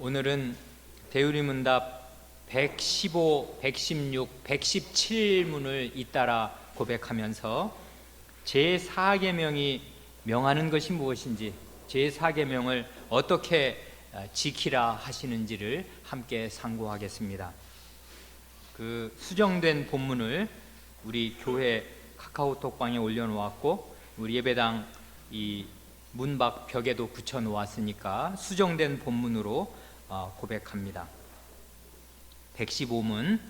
오늘은 대우리문답 115, 116, 117문을 잇따라 고백하면서 제4계명이 명하는 것이 무엇인지, 제4계명을 어떻게 지키라 하시는지를 함께 상고하겠습니다. 그 수정된 본문을 우리 교회 카카오톡방에 올려놓았고, 우리 예배당 이 문밖 벽에도 붙여놓았으니까 수정된 본문으로 고백합니다. 115문,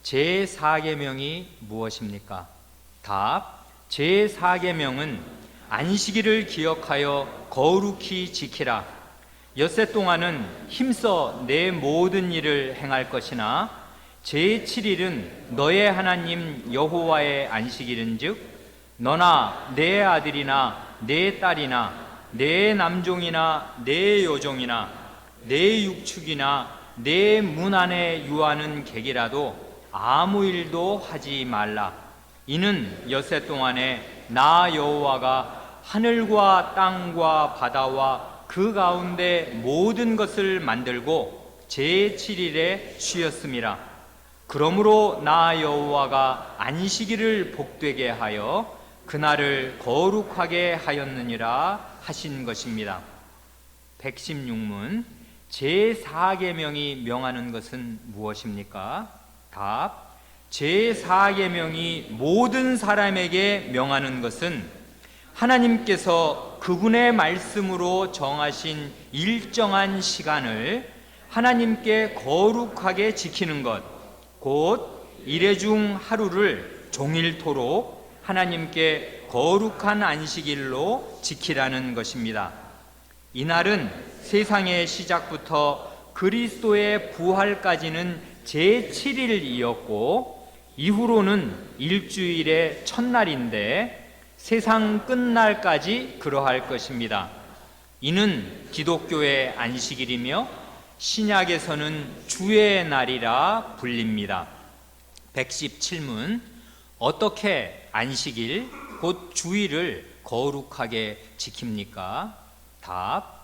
제4계명이 무엇입니까? 답, 제4계명은 안식일을 기억하여 거룩히 지키라. 엿새 동안은 힘써 내 모든 일을 행할 것이나 제7일은 너의 하나님 여호와의 안식일은즉 너나 내 아들이나 내 딸이나 내 남종이나 내 여종이나 내 육축이나 내 문 안에 유하는 객이라도 아무 일도 하지 말라. 이는 엿새 동안에 나 여호와가 하늘과 땅과 바다와 그 가운데 모든 것을 만들고 제7일에 쉬었음이라. 그러므로 나 여호와가 안식일을 복되게 하여 그날을 거룩하게 하였느니라 하신 것입니다. 116문, 제4계명이 명하는 것은 무엇입니까? 답, 제4계명이 모든 사람에게 명하는 것은 하나님께서 그분의 말씀으로 정하신 일정한 시간을 하나님께 거룩하게 지키는 것, 곧 일회 중 하루를 종일토록 하나님께 거룩한 안식일로 지키라는 것입니다. 이날은 세상의 시작부터 그리스도의 부활까지는 제7일이었고 이후로는 일주일의 첫날인데 세상 끝날까지 그러할 것입니다. 이는 기독교의 안식일이며 신약에서는 주의 날이라 불립니다. 117문, 어떻게 안식일, 곧 주일을 거룩하게 지킵니까? 답,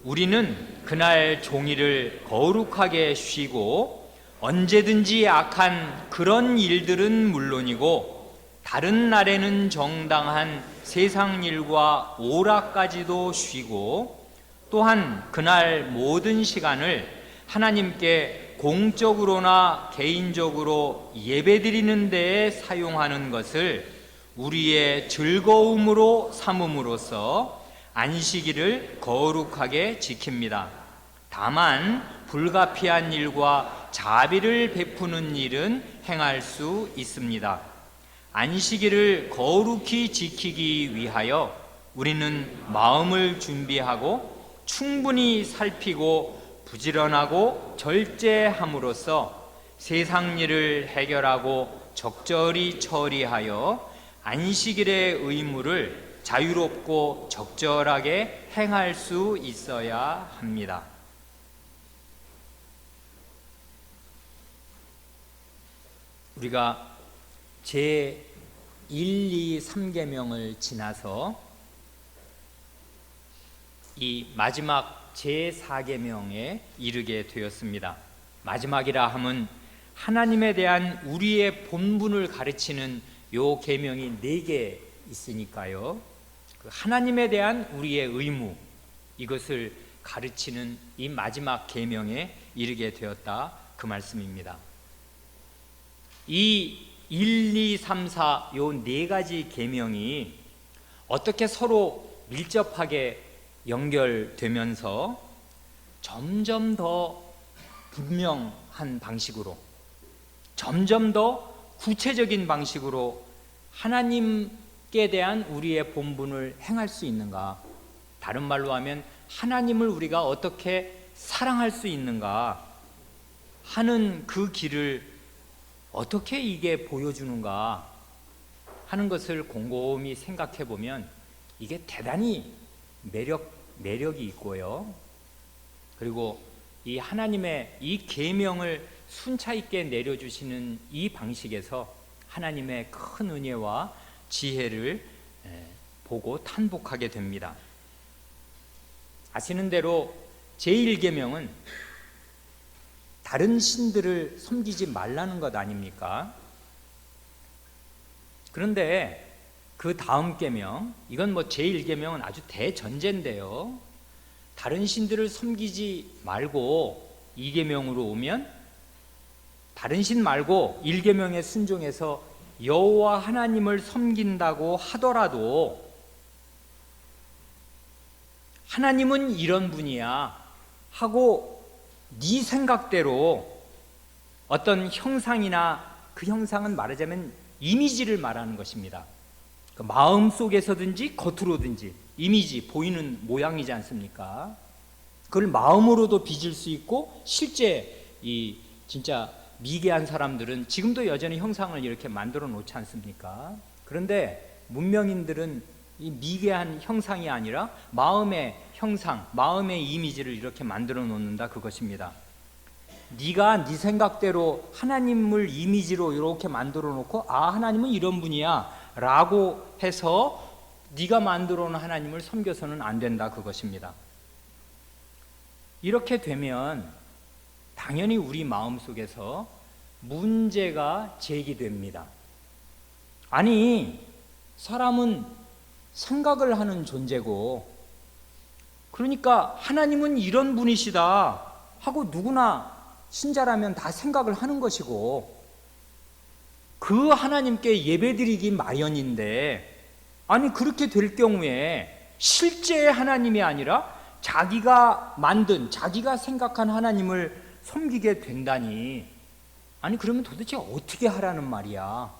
우리는 그날 종일을 거룩하게 쉬고 언제든지 악한 그런 일들은 물론이고 다른 날에는 정당한 세상 일과 오락까지도 쉬고 또한 그날 모든 시간을 하나님께 공적으로나 개인적으로 예배드리는 데에 사용하는 것을 우리의 즐거움으로 삼음으로써 안식일을 거룩하게 지킵니다. 다만 불가피한 일과 자비를 베푸는 일은 행할 수 있습니다. 안식일을 거룩히 지키기 위하여 우리는 마음을 준비하고 충분히 살피고 부지런하고 절제함으로써 세상 일을 해결하고 적절히 처리하여 안식일의 의무를 자유롭고 적절하게 행할 수 있어야 합니다. 우리가 제1, 2, 3계명을 지나서 이 마지막 제4계명에 이르게 되었습니다. 마지막이라 함은 하나님에 대한 우리의 본분을 가르치는 요 계명이 4개 있으니까요. 그 하나님에 대한 우리의 의무, 이것을 가르치는 이 마지막 계명에 이르게 되었다, 그 말씀입니다. 이 1, 2, 3, 4 요 4가지 계명이 어떻게 서로 밀접하게 연결되면서 점점 더 분명한 방식으로, 점점 더 구체적인 방식으로 하나님께 대한 우리의 본분을 행할 수 있는가, 다른 말로 하면 하나님을 우리가 어떻게 사랑할 수 있는가 하는 그 길을 어떻게 이게 보여주는가 하는 것을 곰곰이 생각해 보면 이게 대단히 매력이 있고요. 그리고 이 하나님의 이 계명을 순차 있게 내려주시는 이 방식에서 하나님의 큰 은혜와 지혜를 보고 탄복하게 됩니다. 아시는 대로 제1계명은 다른 신들을 섬기지 말라는 것 아닙니까? 그런데 그 다음 계명, 이건 뭐 제1계명은 아주 대전제인데요. 다른 신들을 섬기지 말고 2계명으로 오면 다른 신 말고 1계명에 순종해서 여호와 하나님을 섬긴다고 하더라도 하나님은 이런 분이야 하고 네 생각대로 어떤 형상이나 그 형상은 말하자면 이미지를 말하는 것입니다. 그 마음속에서든지 겉으로든지 이미지, 보이는 모양이지 않습니까? 그걸 마음으로도 빚을 수 있고 실제 이 진짜 미개한 사람들은 지금도 여전히 형상을 이렇게 만들어 놓지 않습니까? 그런데 문명인들은 이 미개한 형상이 아니라 마음의 형상, 마음의 이미지를 이렇게 만들어 놓는다 그것입니다. 네가 네 생각대로 하나님을 이미지로 이렇게 만들어 놓고 아 하나님은 이런 분이야 라고 해서 네가 만들어 놓은 하나님을 섬겨서는 안 된다 그것입니다. 이렇게 되면 당연히 우리 마음속에서 문제가 제기됩니다. 아니 사람은 생각을 하는 존재고 그러니까 하나님은 이런 분이시다 하고 누구나 신자라면 다 생각을 하는 것이고 그 하나님께 예배드리기 마련인데 아니 그렇게 될 경우에 실제의 하나님이 아니라 자기가 만든 자기가 생각한 하나님을 섬기게 된다니 아니 그러면 도대체 어떻게 하라는 말이야?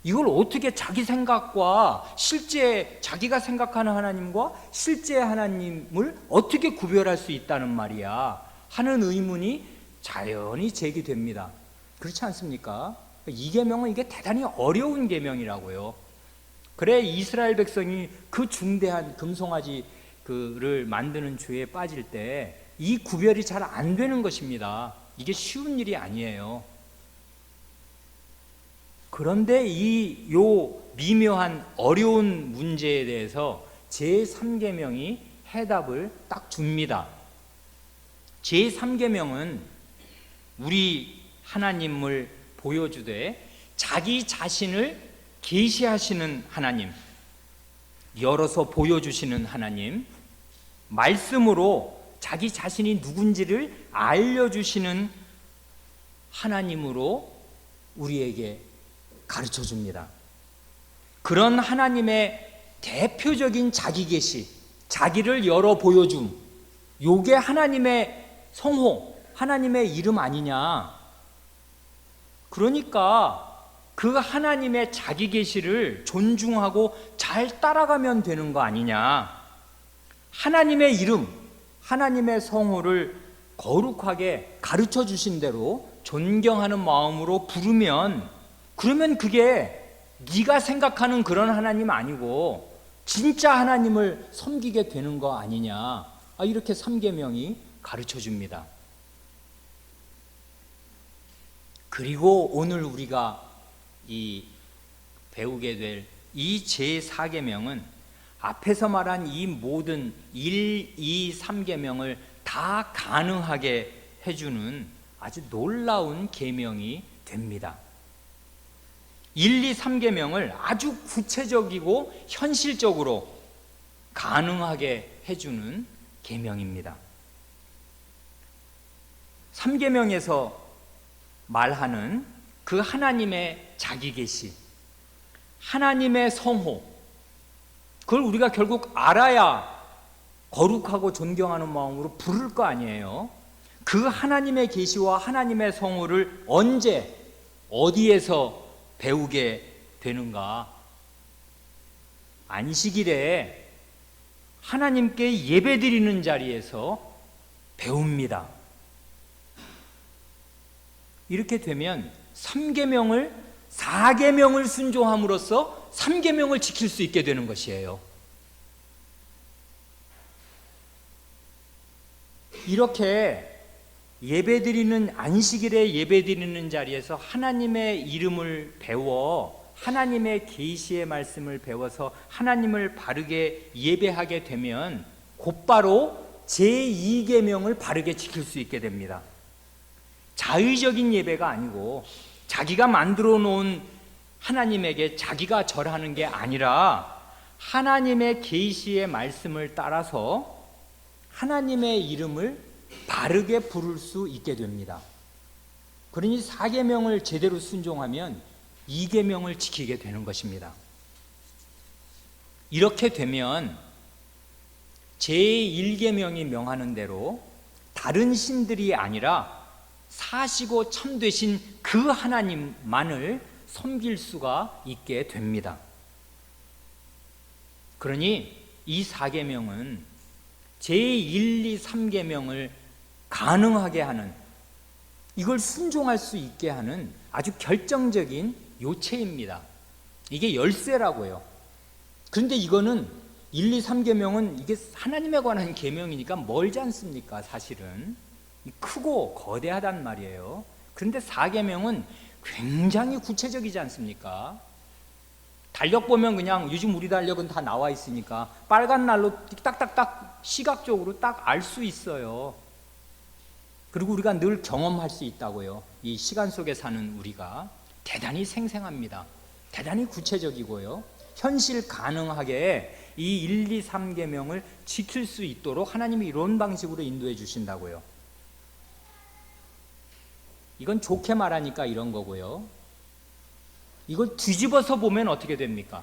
이걸 어떻게 자기 생각과 실제 자기가 생각하는 하나님과 실제 하나님을 어떻게 구별할 수 있다는 말이야 하는 의문이 자연히 제기됩니다. 그렇지 않습니까? 이 계명은 이게 대단히 어려운 계명이라고요. 그래 이스라엘 백성이 그 중대한 금송아지 그를 만드는 죄에 빠질 때 이 구별이 잘 안 되는 것입니다. 이게 쉬운 일이 아니에요. 그런데 이 미묘한 어려운 문제에 대해서 제3계명이 해답을 딱 줍니다. 제3계명은 우리 하나님을 보여주되 자기 자신을 계시하시는 하나님, 열어서 보여주시는 하나님, 말씀으로 자기 자신이 누군지를 알려주시는 하나님으로 우리에게 가르쳐 줍니다. 그런 하나님의 대표적인 자기 계시, 자기를 열어 보여줌, 요게 하나님의 성호, 하나님의 이름 아니냐. 그러니까 그 하나님의 자기 계시를 존중하고 잘 따라가면 되는 거 아니냐. 하나님의 이름, 하나님의 성호를 거룩하게 가르쳐 주신 대로 존경하는 마음으로 부르면 그러면 그게 네가 생각하는 그런 하나님 아니고 진짜 하나님을 섬기게 되는 거 아니냐. 이렇게 3계명이 가르쳐 줍니다. 그리고 오늘 우리가 배우게 될 이 제4계명은 앞에서 말한 이 모든 1, 2, 3계명을 다 가능하게 해주는 아주 놀라운 계명이 됩니다. 1, 2, 3계명을 아주 구체적이고 현실적으로 가능하게 해주는 계명입니다. 3계명에서 말하는 그 하나님의 자기 계시, 하나님의 성호, 그걸 우리가 결국 알아야 거룩하고 존경하는 마음으로 부를 거 아니에요. 그 하나님의 계시와 하나님의 성호를 언제 어디에서 배우게 되는가? 안식일에 하나님께 예배드리는 자리에서 배웁니다. 이렇게 되면 3계명을 4계명을 순종함으로써 3계명을 지킬 수 있게 되는 것이에요. 이렇게 예배드리는 안식일에 예배드리는 자리에서 하나님의 이름을 배워 하나님의 계시의 말씀을 배워서 하나님을 바르게 예배하게 되면 곧바로 제2계명을 바르게 지킬 수 있게 됩니다. 자의적인 예배가 아니고 자기가 만들어 놓은 하나님에게 자기가 절하는 게 아니라 하나님의 계시의 말씀을 따라서 하나님의 이름을 바르게 부를 수 있게 됩니다. 그러니 4계명을 제대로 순종하면 2계명을 지키게 되는 것입니다. 이렇게 되면 제1계명이 명하는 대로 다른 신들이 아니라 사시고 참되신 그 하나님만을 섬길 수가 있게 됩니다. 그러니 이 4계명은 제1, 2, 3계명을 가능하게 하는, 이걸 순종할 수 있게 하는 아주 결정적인 요체입니다. 이게 열쇠라고요. 그런데 이거는 1, 2, 3계명은 이게 하나님에 관한 계명이니까 멀지 않습니까? 사실은 크고 거대하단 말이에요. 그런데 4계명은 굉장히 구체적이지 않습니까? 달력 보면 그냥 요즘 우리 달력은 다 나와 있으니까 빨간 날로 딱딱딱 시각적으로 딱 알 수 있어요. 그리고 우리가 늘 경험할 수 있다고요. 이 시간 속에 사는 우리가 대단히 생생합니다. 대단히 구체적이고요. 현실 가능하게 이 1, 2, 3계명을 지킬 수 있도록 하나님이 이런 방식으로 인도해 주신다고요. 이건 좋게 말하니까 이런 거고요. 이걸 뒤집어서 보면 어떻게 됩니까?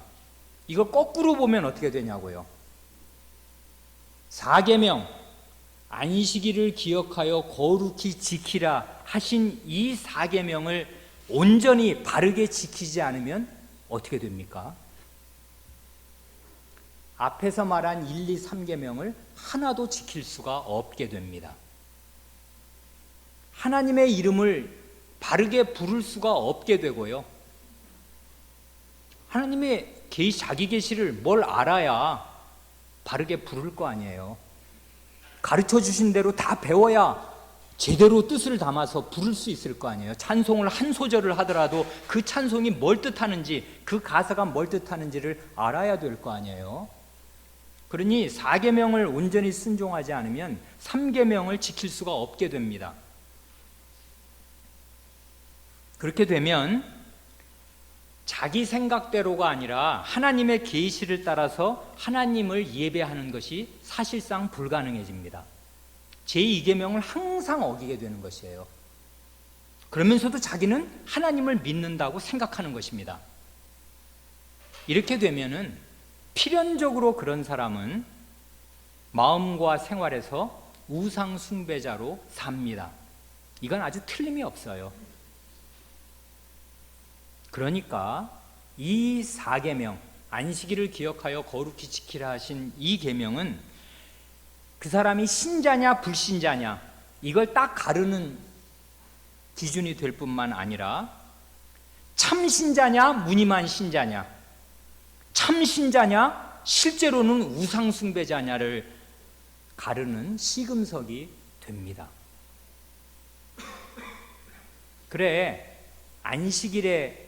이걸 거꾸로 보면 어떻게 되냐고요. 4계명, 안식일을 기억하여 거룩히 지키라 하신 이 4계명을 온전히 바르게 지키지 않으면 어떻게 됩니까? 앞에서 말한 1, 2, 3계명을 하나도 지킬 수가 없게 됩니다. 하나님의 이름을 바르게 부를 수가 없게 되고요. 하나님의 자기 계시를 뭘 알아야 바르게 부를 거 아니에요. 가르쳐 주신 대로 다 배워야 제대로 뜻을 담아서 부를 수 있을 거 아니에요. 찬송을 한 소절을 하더라도 그 찬송이 뭘 뜻하는지, 그 가사가 뭘 뜻하는지를 알아야 될 거 아니에요. 그러니 4계명을 온전히 순종하지 않으면 3계명을 지킬 수가 없게 됩니다. 그렇게 되면 자기 생각대로가 아니라 하나님의 계시를 따라서 하나님을 예배하는 것이 사실상 불가능해집니다. 제2계명을 항상 어기게 되는 것이에요. 그러면서도 자기는 하나님을 믿는다고 생각하는 것입니다. 이렇게 되면은 필연적으로 그런 사람은 마음과 생활에서 우상 숭배자로 삽니다. 이건 아주 틀림이 없어요. 그러니까 이 4계명, 안식일을 기억하여 거룩히 지키라 하신 이 계명은 그 사람이 신자냐 불신자냐 이걸 딱 가르는 기준이 될 뿐만 아니라 참신자냐 무늬만 신자냐, 참신자냐 실제로는 우상숭배자냐를 가르는 시금석이 됩니다. 그래, 안식일에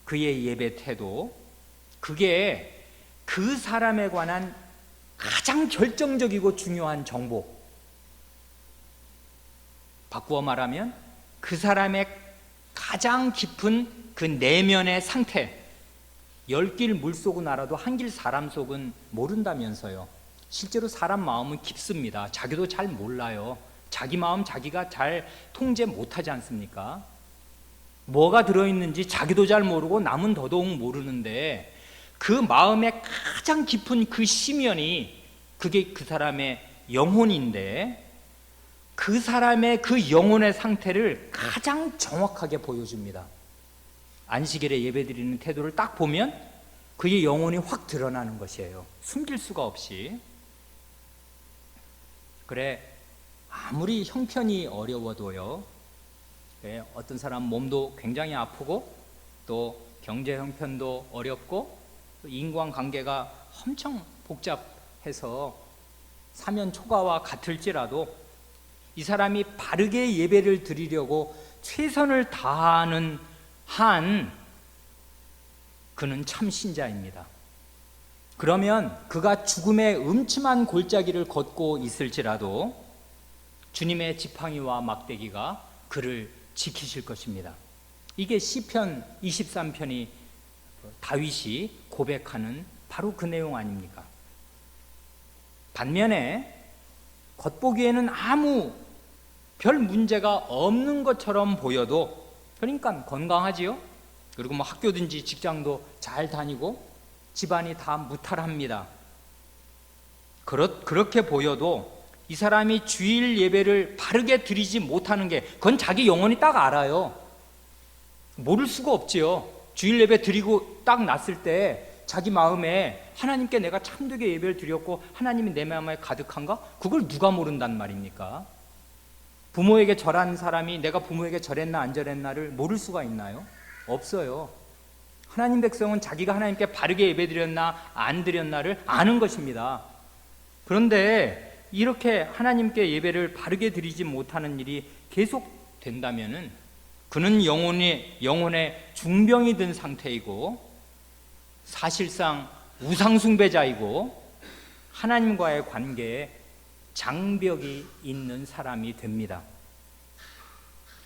그의 예배 태도, 그게 그 사람에 관한 가장 결정적이고 중요한 정보, 바꾸어 말하면 그 사람의 가장 깊은 그 내면의 상태, 10길 물속은 알아도 한 길 사람 속은 모른다면서요. 실제로 사람 마음은 깊습니다. 자기도 잘 몰라요. 자기 마음 자기가 잘 통제 못하지 않습니까? 뭐가 들어있는지 자기도 잘 모르고 남은 더더욱 모르는데 그 마음의 가장 깊은 그 심연이 그게 그 사람의 영혼인데 그 사람의 그 영혼의 상태를 가장 정확하게 보여줍니다. 안식일에 예배드리는 태도를 딱 보면 그의 영혼이 확 드러나는 것이에요. 숨길 수가 없이. 그래, 아무리 형편이 어려워도요, 어떤 사람 몸도 굉장히 아프고 또 경제 형편도 어렵고 인간관계가 엄청 복잡해서 사면 초가와 같을지라도 이 사람이 바르게 예배를 드리려고 최선을 다하는 한 그는 참 신자입니다. 그러면 그가 죽음의 음침한 골짜기를 걷고 있을지라도 주님의 지팡이와 막대기가 그를 지키실 것입니다. 이게 시편 23편이 다윗이 고백하는 바로 그 내용 아닙니까? 반면에 겉보기에는 아무 별 문제가 없는 것처럼 보여도, 그러니까 건강하지요? 그리고 뭐 학교든지 직장도 잘 다니고 집안이 다 무탈합니다. 그렇게 보여도 이 사람이 주일 예배를 바르게 드리지 못하는 게, 그건 자기 영혼이 딱 알아요. 모를 수가 없지요. 주일 예배 드리고 딱 났을 때 자기 마음에 하나님께 내가 참되게 예배를 드렸고 하나님이 내 마음에 가득한가? 그걸 누가 모른단 말입니까? 부모에게 절한 사람이 내가 부모에게 절했나 안 절했나를 모를 수가 있나요? 없어요. 하나님 백성은 자기가 하나님께 바르게 예배 드렸나 안 드렸나를 아는 것입니다. 그런데 이렇게 하나님께 예배를 바르게 드리지 못하는 일이 계속 된다면은 그는 영혼의 중병이 든 상태이고 사실상 우상숭배자이고 하나님과의 관계에 장벽이 있는 사람이 됩니다.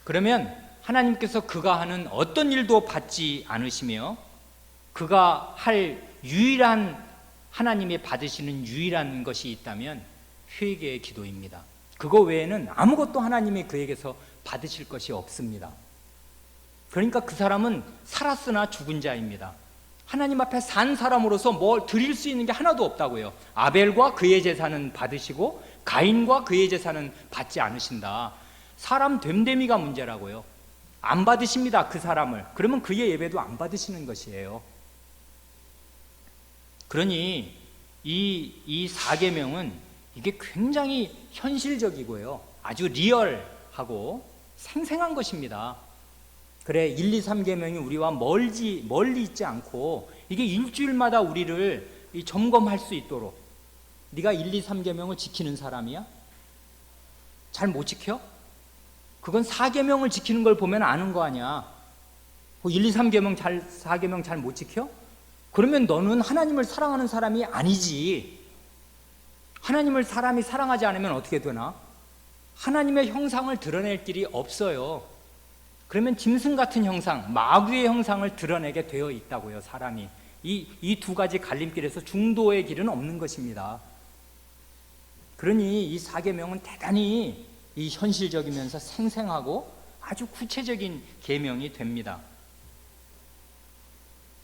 그러면 하나님께서 그가 하는 어떤 일도 받지 않으시며 그가 할 유일한, 하나님이 받으시는 유일한 것이 있다면 회개의 기도입니다. 그거 외에는 아무것도 하나님이 그에게서 받으실 것이 없습니다. 그러니까 그 사람은 살았으나 죽은 자입니다. 하나님 앞에 산 사람으로서 뭘 드릴 수 있는 게 하나도 없다고요. 아벨과 그의 제사는 받으시고 가인과 그의 제사는 받지 않으신다. 사람 됨됨이가 문제라고요. 안 받으십니다, 그 사람을. 그러면 그의 예배도 안 받으시는 것이에요. 그러니 이 사계명은 이게 굉장히 현실적이고요, 아주 리얼하고 생생한 것입니다. 그래 1, 2, 3계명이 우리와 멀리 있지 않고 이게 일주일마다 우리를 점검할 수 있도록, 네가 1, 2, 3계명을 지키는 사람이야? 잘 못 지켜? 그건 4계명을 지키는 걸 보면 아는 거 아니야. 1, 2, 3계명 4계명 잘 못 지켜? 그러면 너는 하나님을 사랑하는 사람이 아니지. 하나님을 사람이 사랑하지 않으면 어떻게 되나? 하나님의 형상을 드러낼 길이 없어요. 그러면 짐승 같은 형상, 마귀의 형상을 드러내게 되어 있다고요, 사람이. 이 두 가지 갈림길에서 중도의 길은 없는 것입니다. 그러니 이 4계명은 대단히 이 현실적이면서 생생하고 아주 구체적인 계명이 됩니다.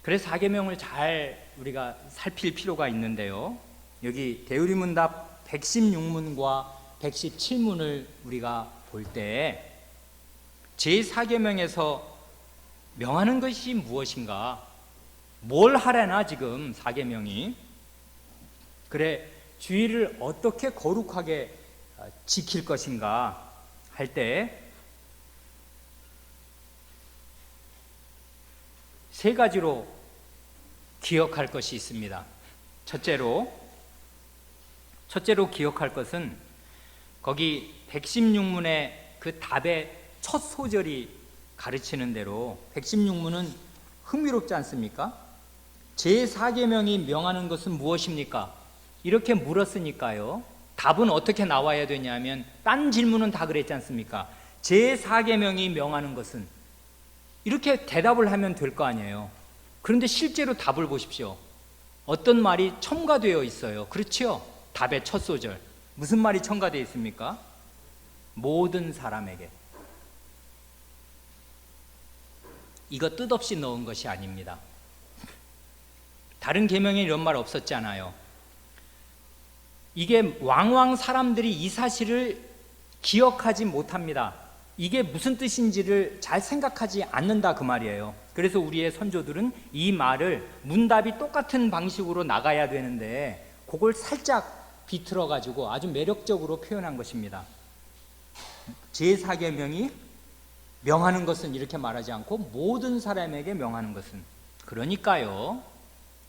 그래서 4계명을 잘 우리가 살필 필요가 있는데요, 여기 대우리문답 116문과 117문을 우리가 볼 때 제4계명에서 명하는 것이 무엇인가? 뭘 하려나 지금 4계명이? 그래 주일을 어떻게 거룩하게 지킬 것인가 할 때 세 가지로 기억할 것이 있습니다. 첫째로 기억할 것은 거기 116문의 그 답의 첫 소절이 가르치는 대로 116문은 흥미롭지 않습니까? 제4계명이 명하는 것은 무엇입니까? 이렇게 물었으니까요, 답은 어떻게 나와야 되냐면 딴 질문은 다 그랬지 않습니까? 제4계명이 명하는 것은, 이렇게 대답을 하면 될 거 아니에요. 그런데 실제로 답을 보십시오. 어떤 말이 첨가되어 있어요. 그렇죠? 답의 첫 소절 무슨 말이 첨가되어 있습니까? 모든 사람에게. 이거 뜻없이 넣은 것이 아닙니다. 다른 계명에 이런 말 없었잖아요. 이게 왕왕 사람들이 이 사실을 기억하지 못합니다. 이게 무슨 뜻인지를 잘 생각하지 않는다 그 말이에요. 그래서 우리의 선조들은 이 말을 문답이 똑같은 방식으로 나가야 되는데 그걸 살짝 비틀어 가지고 아주 매력적으로 표현한 것입니다. 제4계명이 명하는 것은 이렇게 말하지 않고 모든 사람에게 명하는 것은, 그러니까요,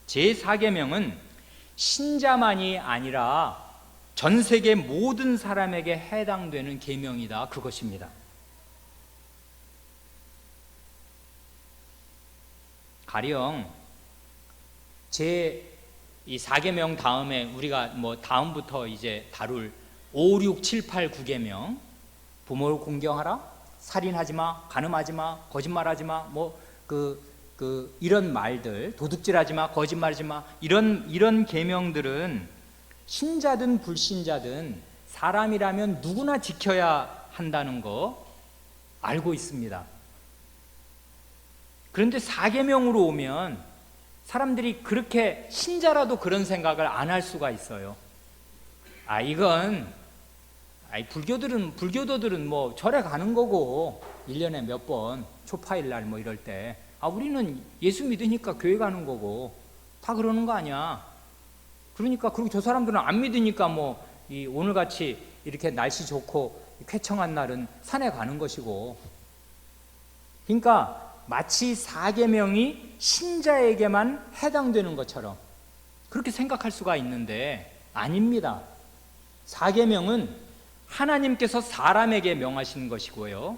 제4계명은 신자만이 아니라 전 세계 모든 사람에게 해당되는 계명이다, 그것입니다. 가령 제 이 4계명 다음에 우리가 뭐 다음부터 이제 다룰 5, 6, 7, 8, 9계명, 부모를 공경하라, 살인하지 마, 간음하지 마, 거짓말하지 마, 뭐 이런 말들, 도둑질하지 마, 거짓말하지 마, 이런 계명들은 신자든 불신자든 사람이라면 누구나 지켜야 한다는 거 알고 있습니다. 그런데 4계명으로 오면 사람들이 그렇게 신자라도 그런 생각을 안 할 수가 있어요. 이건 불교도들은 뭐 절에 가는 거고 1년에 몇 번 초파일날 뭐 이럴 때 우리는 예수 믿으니까 교회 가는 거고 다 그러는 거 아니야. 그러니까 그리고 저 사람들은 안 믿으니까 뭐 오늘같이 이렇게 날씨 좋고 쾌청한 날은 산에 가는 것이고, 그러니까 마치 4계명이 신자에게만 해당되는 것처럼 그렇게 생각할 수가 있는데 아닙니다. 4계명은 하나님께서 사람에게 명하신 것이고요,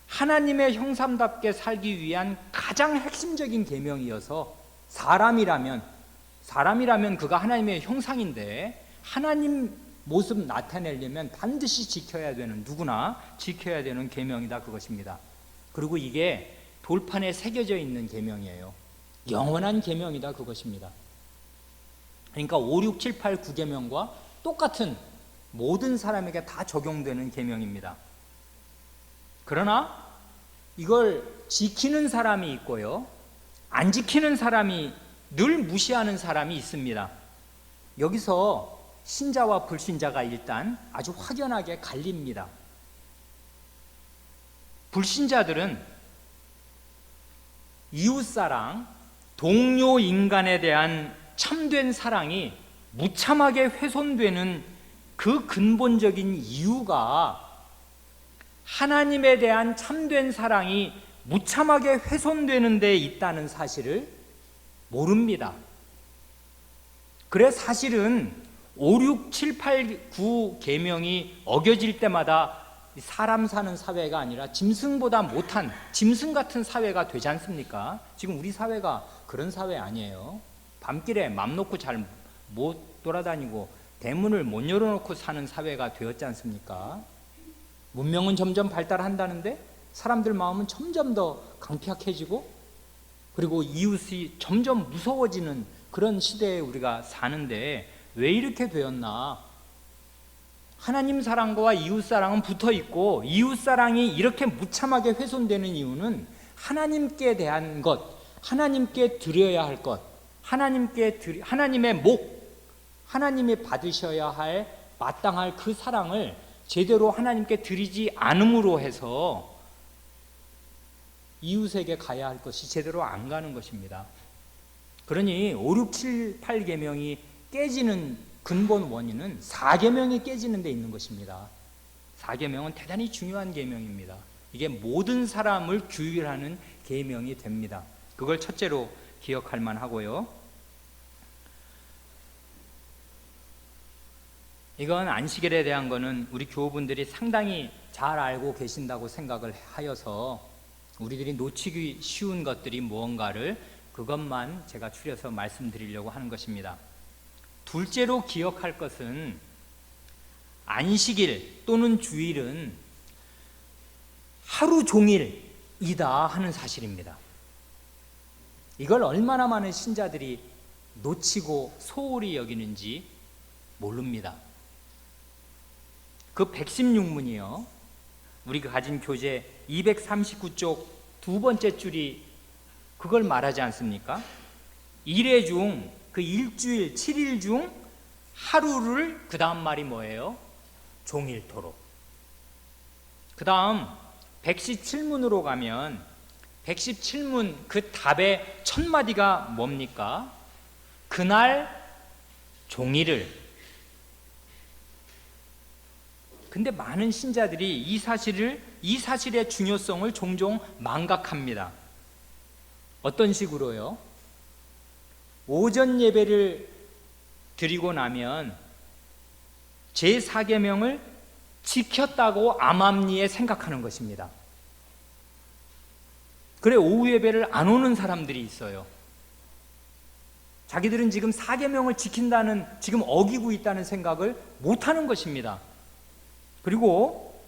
하나님의 형상답게 살기 위한 가장 핵심적인 계명이어서 사람이라면 그가 하나님의 형상인데 하나님 모습 나타내려면 반드시 지켜야 되는, 누구나 지켜야 되는 계명이다, 그것입니다. 그리고 이게 돌판에 새겨져 있는 계명이에요. 영원한 계명이다, 그것입니다. 그러니까 5, 6, 7, 8, 9계명과 똑같은 모든 사람에게 다 적용되는 계명입니다. 그러나 이걸 지키는 사람이 있고요, 안 지키는 사람이, 늘 무시하는 사람이 있습니다. 여기서 신자와 불신자가 일단 아주 확연하게 갈립니다. 불신자들은 이웃사랑, 동료 인간에 대한 참된 사랑이 무참하게 훼손되는 그 근본적인 이유가 하나님에 대한 참된 사랑이 무참하게 훼손되는 데 있다는 사실을 모릅니다. 그래 사실은 5, 6, 7, 8, 9 계명이 어겨질 때마다 사람 사는 사회가 아니라 짐승보다 못한, 짐승 같은 사회가 되지 않습니까? 지금 우리 사회가 그런 사회 아니에요. 밤길에 맘 놓고 잘 못 돌아다니고 대문을 못 열어놓고 사는 사회가 되었지 않습니까? 문명은 점점 발달한다는데 사람들 마음은 점점 더 강팍해지고, 그리고 이웃이 점점 무서워지는 그런 시대에 우리가 사는데 왜 이렇게 되었나? 하나님 사랑과 이웃 사랑은 붙어 있고, 이웃 사랑이 이렇게 무참하게 훼손되는 이유는 하나님께 대한 것, 하나님께 드려야 할 것, 하나님의 목, 하나님이 받으셔야 할, 마땅할 그 사랑을 제대로 하나님께 드리지 않음으로 해서 이웃에게 가야 할 것이 제대로 안 가는 것입니다. 그러니 5, 6, 7, 8 계명이 깨지는 근본 원인은 4계명이 깨지는 데 있는 것입니다. 4계명은 대단히 중요한 계명입니다. 이게 모든 사람을 규율하는 계명이 됩니다. 그걸 첫째로 기억할 만하고요. 이건 안식일에 대한 거는 우리 교우분들이 상당히 잘 알고 계신다고 생각을 하여서 우리들이 놓치기 쉬운 것들이 무언가를 그것만 제가 추려서 말씀드리려고 하는 것입니다. 둘째로 기억할 것은 안식일 또는 주일은 하루 종일이다 하는 사실입니다. 이걸 얼마나 많은 신자들이 놓치고 소홀히 여기는지 모릅니다. 그 116문이요, 우리가 가진 교재 239쪽 두 번째 줄이 그걸 말하지 않습니까? 일회 중, 그 일주일 7일 중 하루를, 그 다음 말이 뭐예요? 종일토록. 그 다음 117문으로 가면 117문 그 답의 첫 마디가 뭡니까? 그날 종일을. 근데 많은 신자들이 이 사실의 중요성을 종종 망각합니다. 어떤 식으로요? 오전 예배를 드리고 나면 제4계명을 지켰다고 암암리에 생각하는 것입니다. 그래 오후 예배를 안 오는 사람들이 있어요. 자기들은 지금 사계명을 지킨다는, 지금 어기고 있다는 생각을 못하는 것입니다. 그리고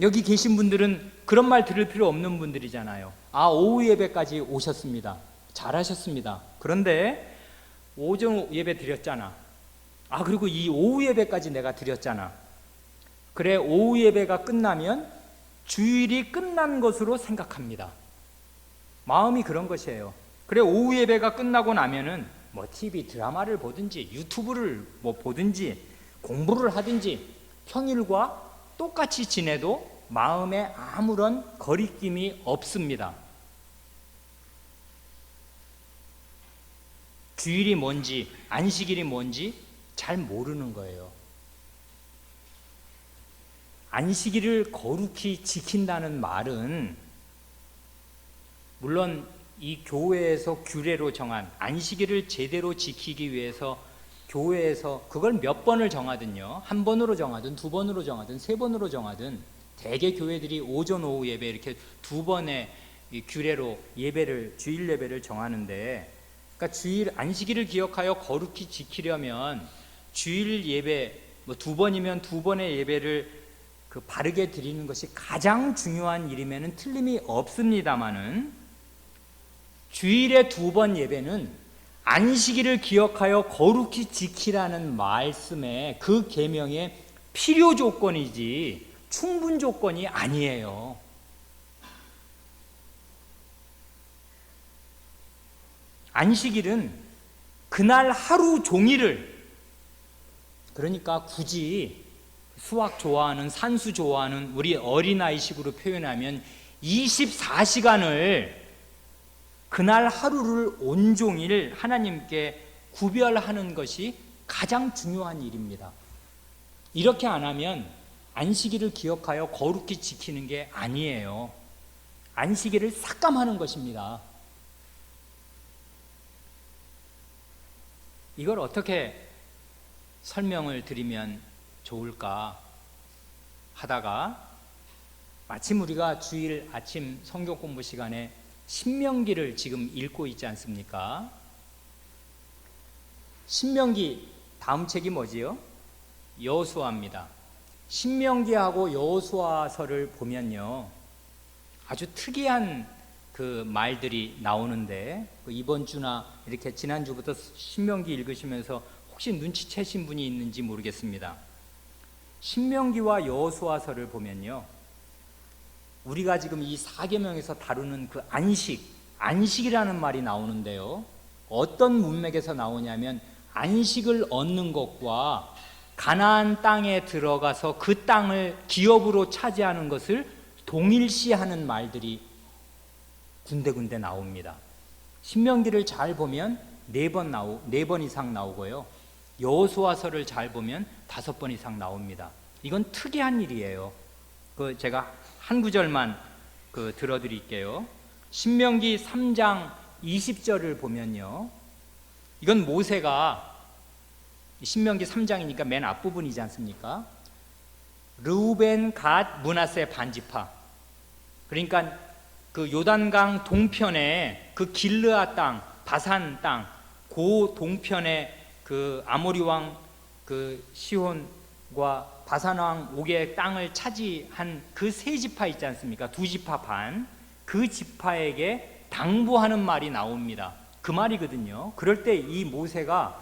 여기 계신 분들은 그런 말 들을 필요 없는 분들이잖아요. 오후 예배까지 오셨습니다. 잘하셨습니다. 그런데 오전 예배 드렸잖아. 그리고 이 오후 예배까지 내가 드렸잖아. 그래, 오후 예배가 끝나면 주일이 끝난 것으로 생각합니다. 마음이 그런 것이에요. 그래, 오후 예배가 끝나고 나면은 TV 드라마를 보든지 유튜브를 보든지 공부를 하든지 평일과 똑같이 지내도 마음에 아무런 거리낌이 없습니다. 주일이 뭔지 안식일이 뭔지 잘 모르는 거예요. 안식일을 거룩히 지킨다는 말은 물론 이 교회에서 규례로 정한 안식일을 제대로 지키기 위해서 교회에서 그걸 몇 번을 정하든요, 한 번으로 정하든 두 번으로 정하든 세 번으로 정하든 대개 교회들이 오전 오후 예배 이렇게 두 번의 규례로 예배를, 주일 예배를 정하는데, 그러니까 주일 안식일을 기억하여 거룩히 지키려면 주일 예배 두 번이면 두 번의 예배를 바르게 드리는 것이 가장 중요한 일임에는 틀림이 없습니다마는, 주일에 두 번 예배는 안식일을 기억하여 거룩히 지키라는 말씀의 그 계명의 필요 조건이지 충분 조건이 아니에요. 안식일은 그날 하루 종일을, 그러니까 굳이 수학 좋아하는, 산수 좋아하는 우리 어린아이식으로 표현하면 24시간을, 그날 하루를 온종일 하나님께 구별하는 것이 가장 중요한 일입니다. 이렇게 안 하면 안식일을 기억하여 거룩히 지키는 게 아니에요. 안식일을 삭감하는 것입니다. 이걸 어떻게 설명을 드리면 좋을까 하다가, 마침 우리가 주일 아침 성경 공부 시간에 신명기를 지금 읽고 있지 않습니까? 신명기 다음 책이 뭐지요? 여호수아입니다. 신명기하고 여호수아서를 보면요, 아주 특이한 말들이 나오는데, 이번 주나 이렇게 지난주부터 신명기 읽으시면서 혹시 눈치채신 분이 있는지 모르겠습니다. 신명기와 여호수아서를 보면요, 우리가 지금 이 사계명에서 다루는 그 안식이라는 말이 나오는데요, 어떤 문맥에서 나오냐면 안식을 얻는 것과 가나안 땅에 들어가서 그 땅을 기업으로 차지하는 것을 동일시하는 말들이 군데군데 나옵니다. 신명기를 잘 보면 네 번 이상 나오고요, 여호수아서를 잘 보면 5번 이상 나옵니다. 이건 특이한 일이에요. 제가 한 구절만 들어드릴게요. 신명기 3장 20절을 보면요, 이건 모세가, 신명기 3장이니까 맨 앞부분이지 않습니까? 르우벤, 갓, 므낫세 반지파, 그러니까 요단강 동편에 길르아 땅, 바산 땅, 그 동편에 아모리 왕 시혼과 바산 왕 옥의 땅을 차지한 그 세 지파 있지 않습니까? 두 지파 반, 그 지파에게 당부하는 말이 나옵니다. 그 말이거든요. 그럴 때 이 모세가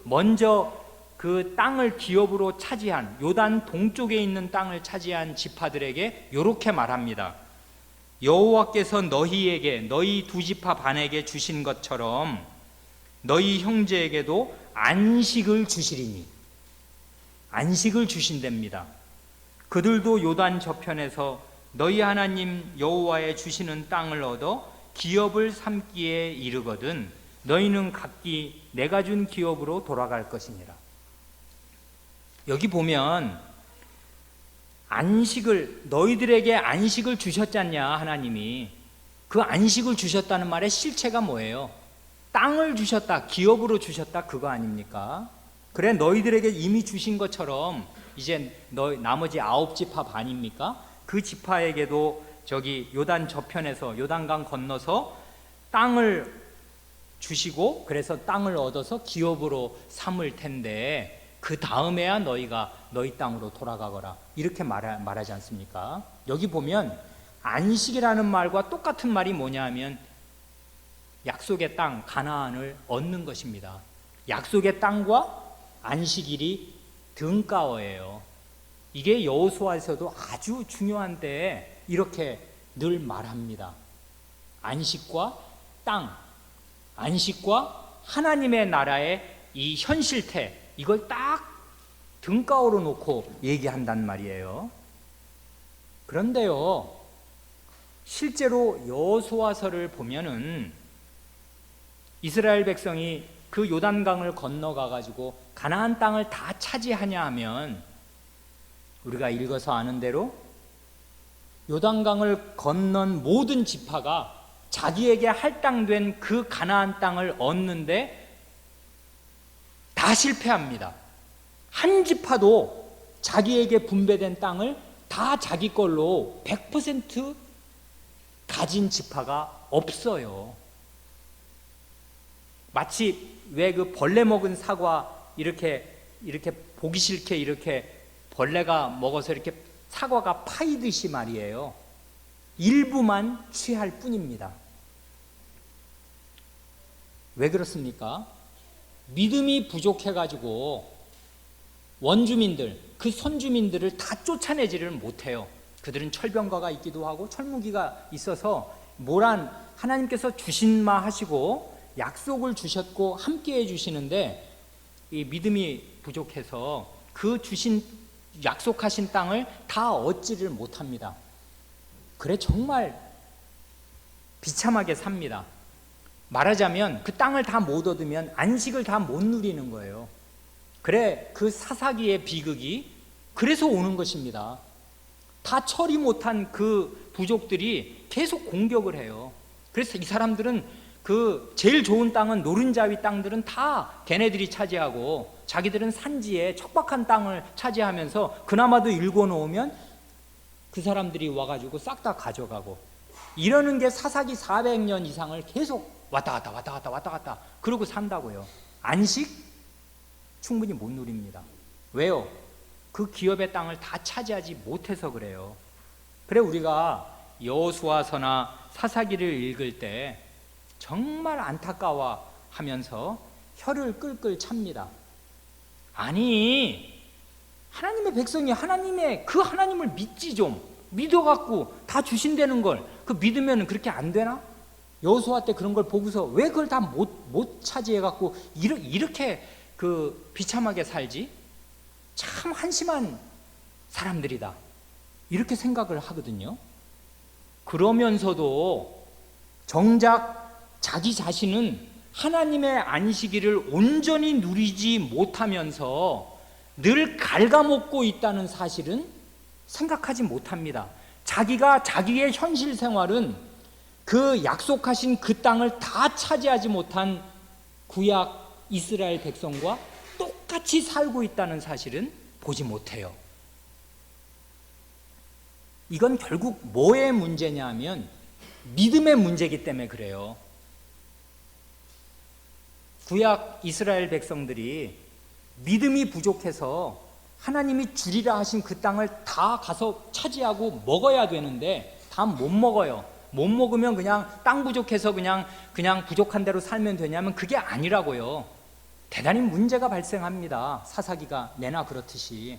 먼저 그 땅을 기업으로 차지한, 요단 동쪽에 있는 땅을 차지한 지파들에게 이렇게 말합니다. 여호와께서 너희 두 지파 반에게 주신 것처럼 너희 형제에게도 안식을 주시리니, 안식을 주신답니다. 그들도 요단 저편에서 너희 하나님 여호와의 주시는 땅을 얻어 기업을 삼기에 이르거든 너희는 각기 내가 준 기업으로 돌아갈 것이니라. 여기 보면 너희들에게 안식을 주셨잖냐, 하나님이. 그 안식을 주셨다는 말의 실체가 뭐예요? 땅을 주셨다, 기업으로 주셨다, 그거 아닙니까? 그래, 너희들에게 이미 주신 것처럼 이제 나머지 9지파 반입니까? 그 지파에게도 저기 요단 저편에서, 요단강 건너서 땅을 주시고 그래서 땅을 얻어서 기업으로 삼을 텐데 그 다음에야 너희가 너희 땅으로 돌아가거라 이렇게 말하지 않습니까? 여기 보면 안식이라는 말과 똑같은 말이 뭐냐 하면 약속의 땅 가나안을 얻는 것입니다. 약속의 땅과 안식일이 등가어예요. 이게 여호수아에서도 아주 중요한데 이렇게 늘 말합니다. 안식과 땅, 안식과 하나님의 나라의 이 현실태, 이걸 딱 등가어로 놓고 얘기한단 말이에요. 그런데요, 실제로 여호수아서를 보면은 이스라엘 백성이 그 요단강을 건너가 가지고 가나안 땅을 다 차지하냐 하면 우리가 읽어서 아는 대로 요단강을 건넌 모든 지파가 자기에게 할당된 그 가나안 땅을 얻는데 다 실패합니다. 한 지파도 자기에게 분배된 땅을 다 자기 걸로 100% 가진 지파가 없어요. 마치 왜 그 벌레 먹은 사과 이렇게 보기 싫게 이렇게 벌레가 먹어서 이렇게 사과가 파이듯이 말이에요. 일부만 취할 뿐입니다. 왜 그렇습니까? 믿음이 부족해가지고 원주민들, 그 선주민들을 다 쫓아내지를 못해요. 그들은 철병가가 있기도 하고 철무기가 있어서 하나님께서 주신마 하시고 약속을 주셨고 함께해 주시는데 이 믿음이 부족해서 그 약속하신 땅을 다 얻지를 못합니다. 그래 정말 비참하게 삽니다. 말하자면 그 땅을 다 못 얻으면 안식을 다 못 누리는 거예요. 그래 그 사사기의 비극이 그래서 오는 것입니다. 다 처리 못한 그 부족들이 계속 공격을 해요. 그래서 이 사람들은 그 제일 좋은 땅은 노른자위 땅들은 다 걔네들이 차지하고 자기들은 산지에 척박한 땅을 차지하면서 그나마도 일궈놓으면 그 사람들이 와가지고 싹 다 가져가고 이러는 게 사사기 400년 이상을 계속 왔다 갔다 그러고 산다고요. 안식 충분히 못 누립니다. 왜요? 그 기업의 땅을 다 차지하지 못해서 그래요. 그래 우리가 여호수아서나 사사기를 읽을 때 정말 안타까워하면서 혀를 끌끌 찹니다. 아니 하나님의 백성이 하나님을 믿지 좀 믿어갖고 다 주신다는 걸 그 믿으면 그렇게 안 되나? 여호수아 때 그런 걸 보고서 왜 그걸 다 못 차지해갖고 이렇게 그 비참하게 살지? 참 한심한 사람들이다 이렇게 생각을 하거든요. 그러면서도 정작 자기 자신은 하나님의 안식일을 온전히 누리지 못하면서 늘 갉아먹고 있다는 사실은 생각하지 못합니다. 자기의 현실 생활은 그 약속하신 그 땅을 다 차지하지 못한 구약 이스라엘 백성과 똑같이 살고 있다는 사실은 보지 못해요. 이건 결국 뭐의 문제냐 하면 믿음의 문제이기 때문에 그래요. 구약 이스라엘 백성들이 믿음이 부족해서 하나님이 주리라 하신 그 땅을 다 가서 차지하고 먹어야 되는데 다 못 먹어요. 못 먹으면 그냥 땅 부족해서 그냥 부족한 대로 살면 되냐면 그게 아니라고요. 대단히 문제가 발생합니다. 사사기가 내나 그렇듯이.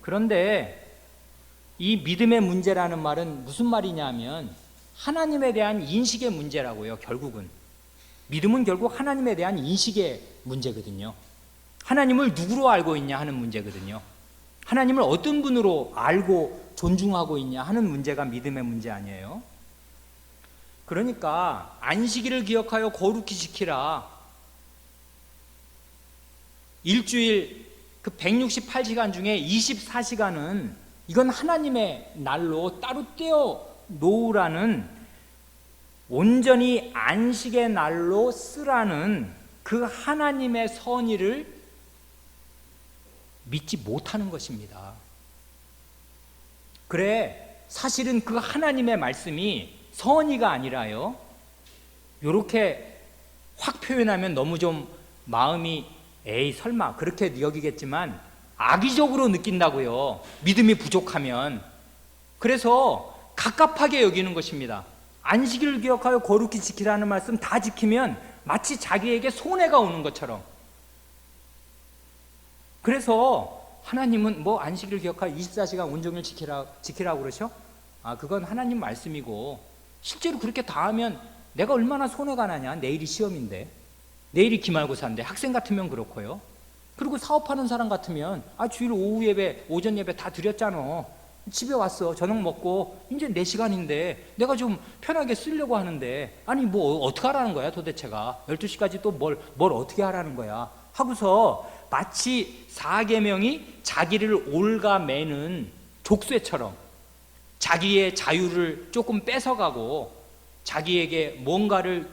그런데 이 믿음의 문제라는 말은 무슨 말이냐면 하나님에 대한 인식의 문제라고요. 결국은 믿음은 결국 하나님에 대한 인식의 문제거든요. 하나님을 누구로 알고 있냐 하는 문제거든요. 하나님을 어떤 분으로 알고 존중하고 있냐 하는 문제가 믿음의 문제 아니에요. 그러니까 안식일을 기억하여 거룩히 지키라. 일주일 그 168시간 중에 24시간은 이건 하나님의 날로 따로 떼어 놓으라는, 온전히 안식의 날로 쓰라는 그 하나님의 선의를 믿지 못하는 것입니다. 그래, 사실은 그 하나님의 말씀이 선의가 아니라요, 요렇게 확 표현하면 너무 좀 마음이 에이 설마 그렇게 여기겠지만 악의적으로 느낀다고요. 믿음이 부족하면. 그래서 갑갑하게 여기는 것입니다. 안식일을 기억하여 거룩히 지키라는 말씀 다 지키면 마치 자기에게 손해가 오는 것처럼. 그래서 하나님은 뭐 안식일을 기억하여 24시간 온종일 지키라고 그러셔? 그건 하나님 말씀이고 실제로 그렇게 다 하면 내가 얼마나 손해가 나냐. 내일이 시험인데, 내일이 기말고사인데, 학생 같으면 그렇고요. 그리고 사업하는 사람 같으면 주일 오후 예배, 오전 예배 다 드렸잖아. 집에 왔어. 저녁 먹고 이제 내 시간인데 내가 좀 편하게 쓰려고 하는데 아니 뭐 어떻게 하라는 거야 도대체가. 12시까지 또 뭘 어떻게 하라는 거야 하고서 마치 사계명이 자기를 옭아매는 족쇄처럼 자기의 자유를 조금 뺏어가고 자기에게 뭔가를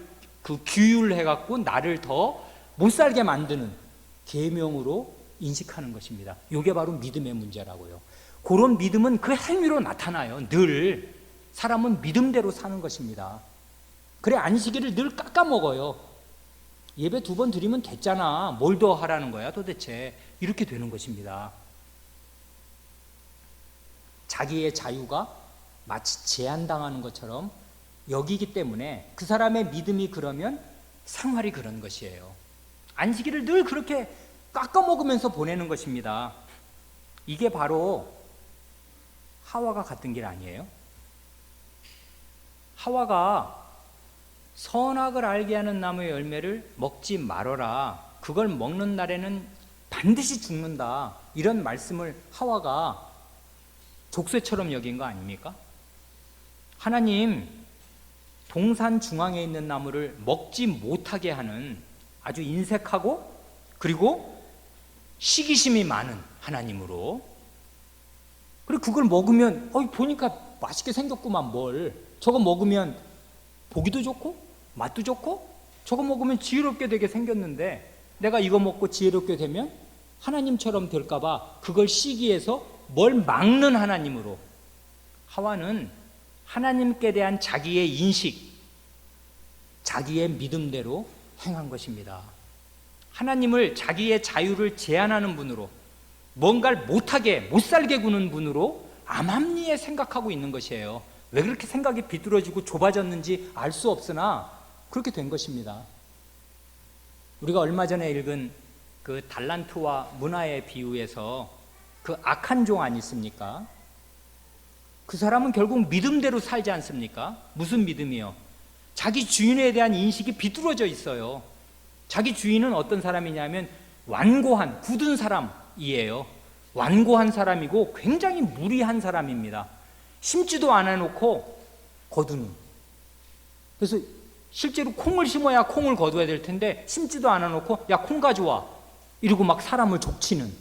규율해갖고 나를 더 못 살게 만드는 계명으로 인식하는 것입니다. 이게 바로 믿음의 문제라고요. 그런 믿음은 그 행위로 나타나요. 늘 사람은 믿음대로 사는 것입니다. 그래 안식일을 늘 깎아먹어요. 예배 2번 드리면 됐잖아. 뭘 더 하라는 거야 도대체. 이렇게 되는 것입니다. 자기의 자유가 마치 제한당하는 것처럼 여기기 때문에 그 사람의 믿음이 그러면 생활이 그런 것이에요. 안식일을 늘 그렇게 깎아먹으면서 보내는 것입니다. 이게 바로 하와가 갔던 길 아니에요? 하와가 선악을 알게 하는 나무의 열매를 먹지 말어라. 그걸 먹는 날에는 반드시 죽는다. 이런 말씀을 하와가 족쇄처럼 여긴 거 아닙니까? 하나님 동산 중앙에 있는 나무를 먹지 못하게 하는 아주 인색하고 그리고 시기심이 많은 하나님으로, 그리고 그걸 먹으면 보니까 맛있게 생겼구만. 뭘 저거 먹으면 보기도 좋고 맛도 좋고 저거 먹으면 지혜롭게 되게 생겼는데 내가 이거 먹고 지혜롭게 되면 하나님처럼 될까 봐 그걸 시기해서 뭘 막는 하나님으로. 하와는 하나님께 대한 자기의 인식, 자기의 믿음대로 행한 것입니다. 하나님을 자기의 자유를 제한하는 분으로, 뭔가를 못하게 못 살게 구는 분으로 암암리에 생각하고 있는 것이에요. 왜 그렇게 생각이 비뚤어지고 좁아졌는지 알 수 없으나 그렇게 된 것입니다. 우리가 얼마 전에 읽은 그 달란트와 문화의 비유에서 그 악한 종 아니십니까? 그 사람은 결국 믿음대로 살지 않습니까? 무슨 믿음이요? 자기 주인에 대한 인식이 비뚤어져 있어요. 자기 주인은 어떤 사람이냐면 완고한 굳은 사람이에요. 완고한 사람이고 굉장히 무리한 사람입니다. 심지도 안 해놓고 거두는. 그래서 실제로 콩을 심어야 콩을 거둬야 될 텐데 심지도 안 해놓고 야 콩 가져와 이러고 막 사람을 족치는,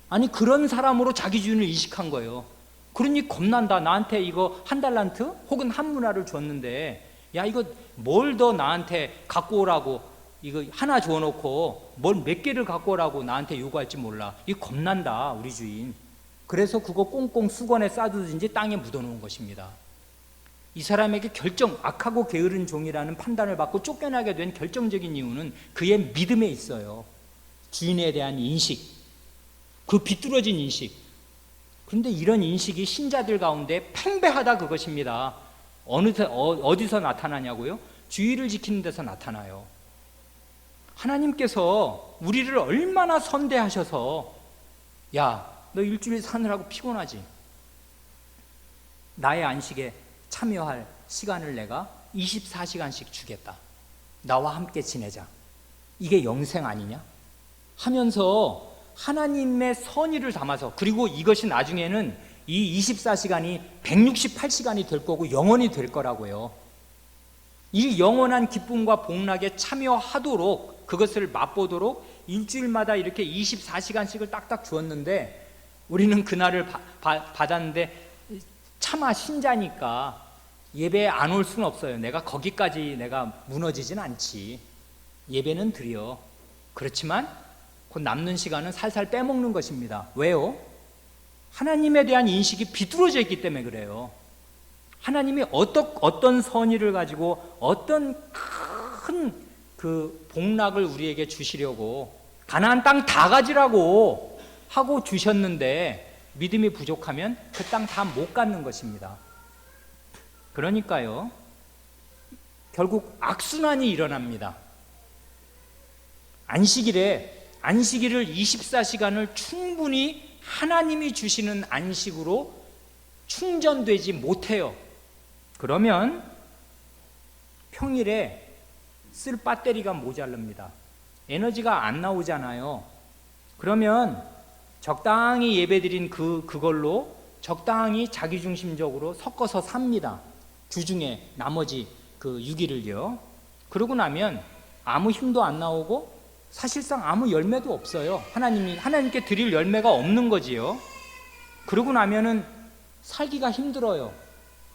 아니 그런 사람으로 자기 주인을 인식한 거예요. 그러니 겁난다. 나한테 이거 1달란트 혹은 한 문화를 줬는데 야 이거 뭘 더 나한테 갖고 오라고 이거 하나 줘놓고 뭘 몇 개를 갖고 오라고 나한테 요구할지 몰라. 이거 겁난다 우리 주인. 그래서 그거 꽁꽁 수건에 싸두든지 땅에 묻어놓은 것입니다. 이 사람에게 악하고 게으른 종이라는 판단을 받고 쫓겨나게 된 결정적인 이유는 그의 믿음에 있어요. 주인에 대한 인식, 그 비뚤어진 인식. 그런데 이런 인식이 신자들 가운데 팽배하다 그것입니다. 어디서 나타나냐고요? 주의를 지키는 데서 나타나요. 하나님께서 우리를 얼마나 선대하셔서 야, 너 일주일 사느라고 피곤하지? 나의 안식에 참여할 시간을 내가 24시간씩 주겠다. 나와 함께 지내자. 이게 영생 아니냐? 하면서 하나님의 선의를 담아서, 그리고 이것이 나중에는 이 24시간이 168시간이 될 거고 영원히 될 거라고요. 이 영원한 기쁨과 복락에 참여하도록, 그것을 맛보도록 일주일마다 이렇게 24시간씩을 딱딱 주었는데 우리는 그날을 받았는데 차마 신자니까 예배에 안 올 수는 없어요. 내가 거기까지 내가 무너지진 않지. 예배는 드려. 그렇지만 그 남는 시간은 살살 빼먹는 것입니다. 왜요? 하나님에 대한 인식이 비뚤어져 있기 때문에 그래요. 하나님이 어떤 선의를 가지고 어떤 큰 그 복락을 우리에게 주시려고 가나안 땅 다 가지라고 하고 주셨는데 믿음이 부족하면 그 땅 다 못 갖는 것입니다. 그러니까요, 결국 악순환이 일어납니다. 안식일을 24시간을 충분히 하나님이 주시는 안식으로 충전되지 못해요. 그러면 평일에 쓸 배터리가 모자랍니다. 에너지가 안 나오잖아요. 그러면 적당히 예배드린 그걸로 적당히 자기중심적으로 섞어서 삽니다. 주중에 나머지 그 6일을요. 그러고 나면 아무 힘도 안 나오고 사실상 아무 열매도 없어요. 하나님께 드릴 열매가 없는 거지요. 그러고 나면은 살기가 힘들어요.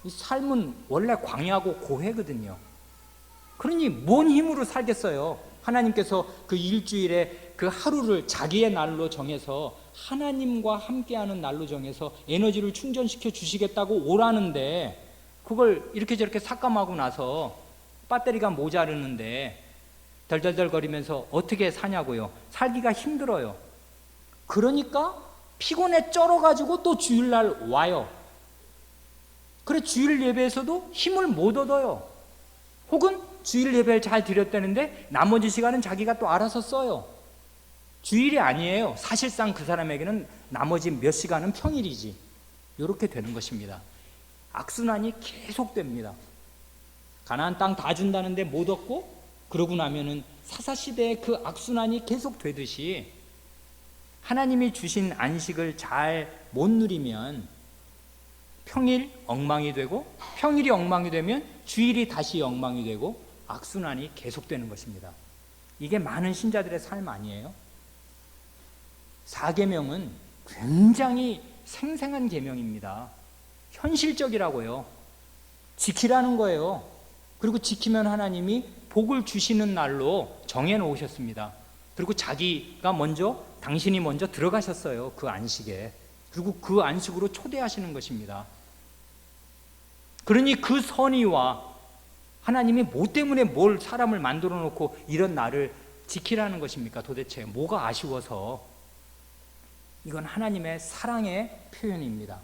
이 삶은 원래 광야고 고해거든요. 그러니 뭔 힘으로 살겠어요? 하나님께서 그 일주일에 그 하루를 자기의 날로 정해서 하나님과 함께하는 날로 정해서 에너지를 충전시켜 주시겠다고 오라는데 그걸 이렇게 저렇게 삭감하고 나서 배터리가 모자르는데 덜덜덜거리면서 어떻게 사냐고요. 살기가 힘들어요. 그러니까 피곤에 쩔어가지고 또 주일날 와요. 그래 주일 예배에서도 힘을 못 얻어요. 혹은 주일 예배를 잘 드렸다는데 나머지 시간은 자기가 또 알아서 써요. 주일이 아니에요. 사실상 그 사람에게는 나머지 몇 시간은 평일이지. 이렇게 되는 것입니다. 악순환이 계속됩니다. 가나안 땅 다 준다는데 못 얻고 그러고 나면은 사사시대의 그 악순환이 계속 되듯이 하나님이 주신 안식을 잘 못 누리면 평일 엉망이 되고 평일이 엉망이 되면 주일이 다시 엉망이 되고 악순환이 계속되는 것입니다. 이게 많은 신자들의 삶 아니에요? 4계명은 굉장히 생생한 계명입니다. 현실적이라고요. 지키라는 거예요. 그리고 지키면 하나님이 복을 주시는 날로 정해 놓으셨습니다. 그리고 자기가 먼저 당신이 먼저 들어가셨어요. 그 안식에. 그리고 그 안식으로 초대하시는 것입니다. 그러니 그 선의와 하나님이 뭐 때문에 뭘 사람을 만들어 놓고 이런 날을 지키라는 것입니까? 도대체 뭐가 아쉬워서? 이건 하나님의 사랑의 표현입니다.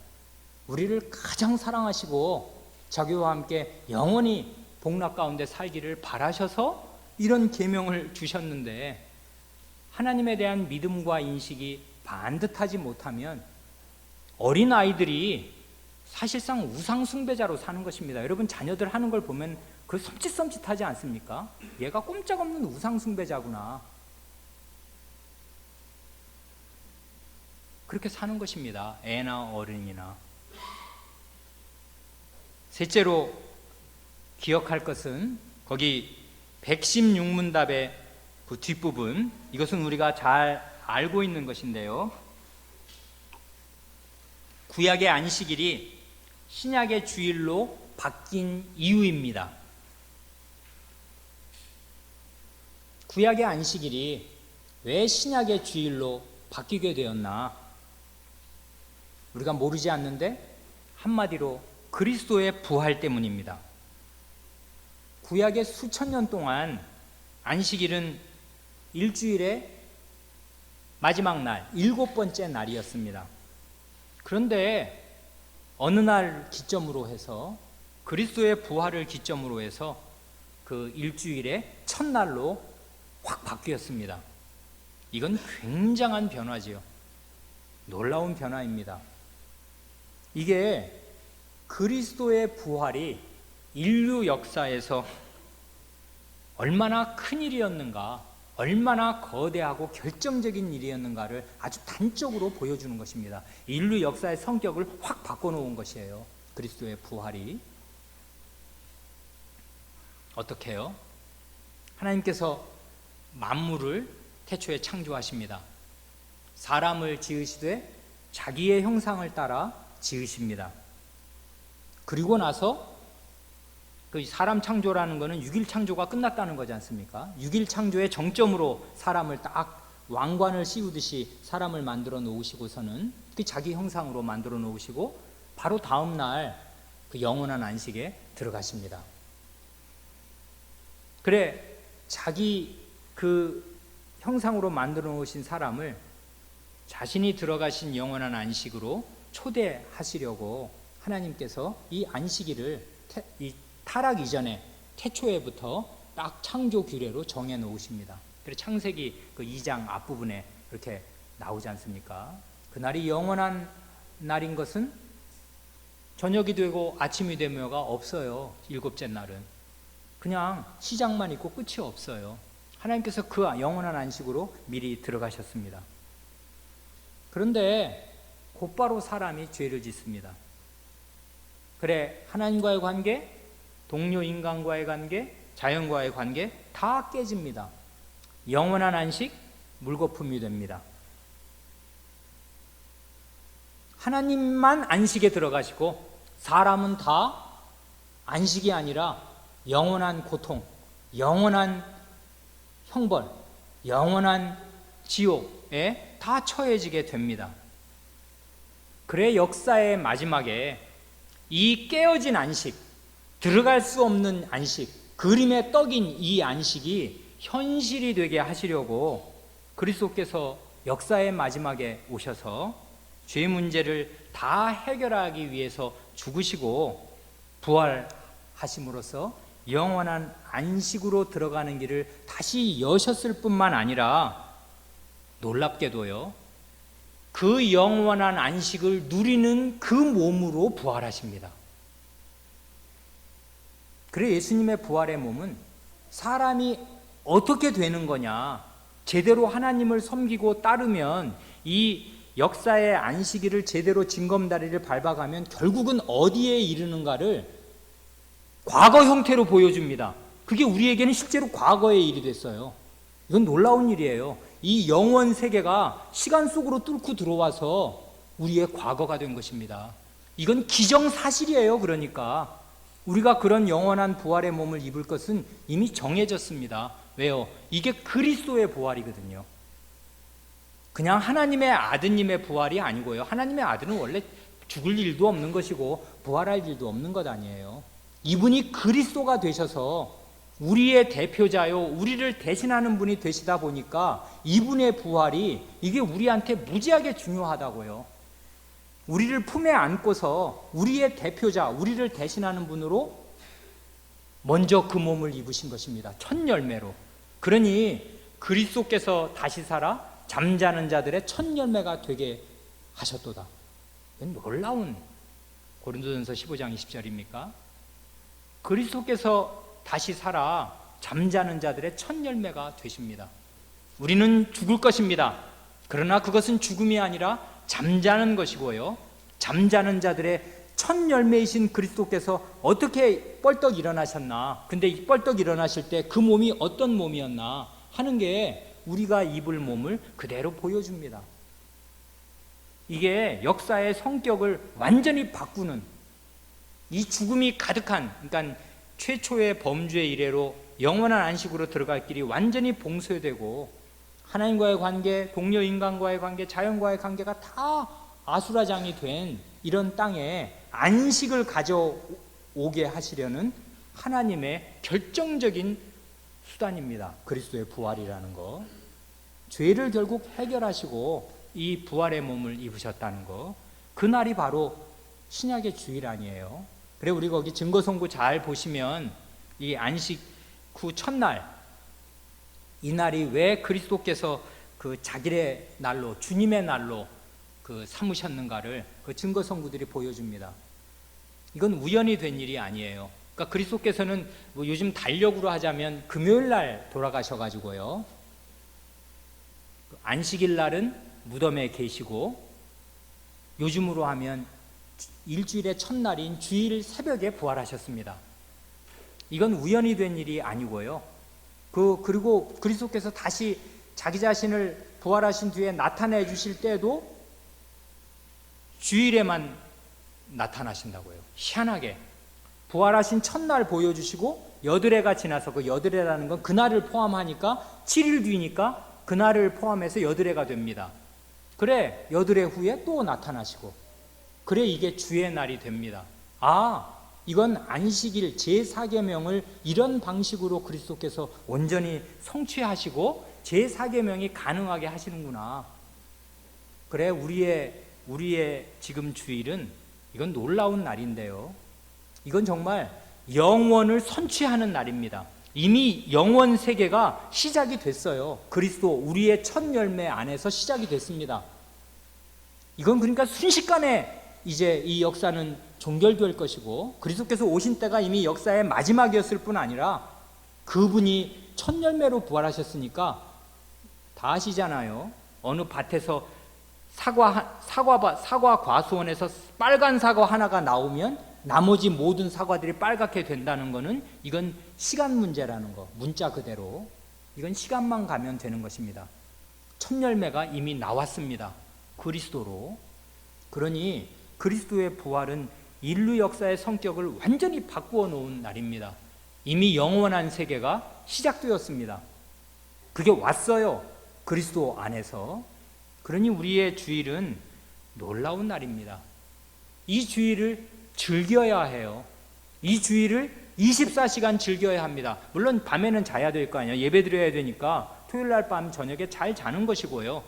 우리를 가장 사랑하시고 자기와 함께 영원히 복락 가운데 살기를 바라셔서 이런 계명을 주셨는데 하나님에 대한 믿음과 인식이 반듯하지 못하면 어린아이들이 사실상 우상숭배자로 사는 것입니다. 여러분 자녀들 하는 걸 보면 그 섬찟섬찟하지 않습니까? 얘가 꼼짝없는 우상숭배자구나. 그렇게 사는 것입니다. 애나 어른이나. 셋째로 기억할 것은 거기 116문답의 그 뒷부분, 이것은 우리가 잘 알고 있는 것인데요. 구약의 안식일이 신약의 주일로 바뀐 이유입니다. 구약의 안식일이 왜 신약의 주일로 바뀌게 되었나? 우리가 모르지 않는데 한마디로 그리스도의 부활 때문입니다. 구약의 수천 년 동안 안식일은 일주일의 마지막 날, 7번째 날이었습니다. 그런데 어느 날 기점으로 해서 그리스도의 부활을 기점으로 해서 그 일주일의 첫날로 확 바뀌었습니다. 이건 굉장한 변화지요. 놀라운 변화입니다. 이게 그리스도의 부활이 인류 역사에서 얼마나 큰 일이었는가, 얼마나 거대하고 결정적인 일이었는가를 아주 단적으로 보여주는 것입니다. 인류 역사의 성격을 확 바꿔놓은 것이에요. 그리스도의 부활이. 어떻게 해요? 하나님께서 만물을 태초에 창조하십니다. 사람을 지으시되 자기의 형상을 따라 지으십니다. 그리고 나서 그 사람 창조라는 것은 6일 창조가 끝났다는 거지 않습니까? 6일 창조의 정점으로 사람을 딱 왕관을 씌우듯이 사람을 만들어 놓으시고서는 그 자기 형상으로 만들어 놓으시고 바로 다음 날 그 영원한 안식에 들어가십니다. 그래 자기 그 형상으로 만들어 놓으신 사람을 자신이 들어가신 영원한 안식으로 초대하시려고 하나님께서 이 안식일을 이 타락 이전에 태초에부터 딱 창조 규례로 정해 놓으십니다. 그래서 창세기 그 2장 앞부분에 이렇게 나오지 않습니까? 그날이 영원한 날인 것은 저녁이 되고 아침이 되며가 없어요. 일곱째 날은 그냥 시작만 있고 끝이 없어요. 하나님께서 그 영원한 안식으로 미리 들어가셨습니다. 그런데 곧바로 사람이 죄를 짓습니다. 그래, 하나님과의 관계, 동료 인간과의 관계, 자연과의 관계 다 깨집니다. 영원한 안식, 물거품이 됩니다. 하나님만 안식에 들어가시고 사람은 다 안식이 아니라 영원한 고통, 영원한 형벌, 영원한 지옥에 다 처해지게 됩니다. 그래 역사의 마지막에 이 깨어진 안식, 들어갈 수 없는 안식, 그림의 떡인 이 안식이 현실이 되게 하시려고 그리스도께서 역사의 마지막에 오셔서 죄 문제를 다 해결하기 위해서 죽으시고 부활하심으로써 영원한 안식으로 들어가는 길을 다시 여셨을 뿐만 아니라 놀랍게도요, 그 영원한 안식을 누리는 그 몸으로 부활하십니다. 그래 예수님의 부활의 몸은 사람이 어떻게 되는 거냐, 제대로 하나님을 섬기고 따르면 이 역사의 안식일을 제대로 징검다리를 밟아가면 결국은 어디에 이르는가를 과거 형태로 보여줍니다. 그게 우리에게는 실제로 과거의 일이 됐어요. 이건 놀라운 일이에요. 이 영원 세계가 시간 속으로 뚫고 들어와서 우리의 과거가 된 것입니다. 이건 기정사실이에요. 그러니까 우리가 그런 영원한 부활의 몸을 입을 것은 이미 정해졌습니다. 왜요? 이게 그리스도의 부활이거든요. 그냥 하나님의 아드님의 부활이 아니고요. 하나님의 아들은 원래 죽을 일도 없는 것이고 부활할 일도 없는 것 아니에요. 이분이 그리스도가 되셔서 우리의 대표자요, 우리를 대신하는 분이 되시다 보니까 이분의 부활이 이게 우리한테 무지하게 중요하다고요. 우리를 품에 안고서 우리의 대표자, 우리를 대신하는 분으로 먼저 그 몸을 입으신 것입니다. 첫 열매로. 그러니 그리스도께서 다시 살아 잠자는 자들의 첫 열매가 되게 하셨도다. 이건 놀라운 고린도전서 15장 20절입니까? 그리스도께서 다시 살아 잠자는 자들의 첫 열매가 되십니다. 우리는 죽을 것입니다. 그러나 그것은 죽음이 아니라 잠자는 것이고요. 잠자는 자들의 첫 열매이신 그리스도께서 어떻게 뻘떡 일어나셨나, 근데 이 뻘떡 일어나실 때 그 몸이 어떤 몸이었나 하는 게 우리가 입을 몸을 그대로 보여줍니다. 이게 역사의 성격을 완전히 바꾸는, 이 죽음이 가득한, 그러니까 최초의 범죄의 이래로 영원한 안식으로 들어갈 길이 완전히 봉쇄되고 하나님과의 관계, 동료 인간과의 관계, 자연과의 관계가 다 아수라장이 된 이런 땅에 안식을 가져오게 하시려는 하나님의 결정적인 수단입니다. 그리스도의 부활이라는 거. 죄를 결국 해결하시고 이 부활의 몸을 입으셨다는 거. 그날이 바로 신약의 주일 아니에요. 그래 우리 거기 증거송구 잘 보시면 이 안식 후 첫날, 이 날이 왜 그리스도께서 그 자기의 날로, 주님의 날로 그 삼으셨는가를 그 증거송구들이 보여줍니다. 이건 우연히 된 일이 아니에요. 그러니까 그리스도께서는 뭐 요즘 달력으로 하자면 금요일 날 돌아가셔가지고요, 안식일 날은 무덤에 계시고 요즘으로 하면 일주일의 첫날인 주일 새벽에 부활하셨습니다. 이건 우연히 된 일이 아니고요. 그리고 그리스도께서 다시 자기 자신을 부활하신 뒤에 나타내 주실 때도 주일에만 나타나신다고요. 희한하게 부활하신 첫날 보여주시고 여드레가 지나서, 그 여드레라는 건 그날을 포함하니까 7일 뒤니까 그날을 포함해서 여드레가 됩니다. 그래 여드레 후에 또 나타나시고, 그래 이게 주의 날이 됩니다. 아, 이건 안식일 제4계명을 이런 방식으로 그리스도께서 온전히 성취하시고 제4계명이 가능하게 하시는구나. 그래, 우리의 지금 주일은 이건 놀라운 날인데요. 이건 정말 영원을 선취하는 날입니다. 이미 영원 세계가 시작이 됐어요. 그리스도 우리의 첫 열매 안에서 시작이 됐습니다. 이건 그러니까 순식간에 이제 이 역사는 종결될 것이고, 그리스도께서 오신 때가 이미 역사의 마지막이었을 뿐 아니라 그분이 첫 열매로 부활하셨으니까 다 아시잖아요. 어느 밭에서 사과 과수원에서 빨간 사과 하나가 나오면 나머지 모든 사과들이 빨갛게 된다는 것은 이건 시간 문제라는 거, 문자 그대로 이건 시간만 가면 되는 것입니다. 첫 열매가 이미 나왔습니다. 그리스도로. 그러니 그리스도의 부활은 인류 역사의 성격을 완전히 바꾸어 놓은 날입니다. 이미 영원한 세계가 시작되었습니다. 그게 왔어요. 그리스도 안에서. 그러니 우리의 주일은 놀라운 날입니다. 이 주일을 즐겨야 해요. 이 주일을 24시간 즐겨야 합니다. 물론 밤에는 자야 될 거 아니에요. 예배 드려야 되니까 토요일 날 밤 저녁에 잘 자는 것이고요.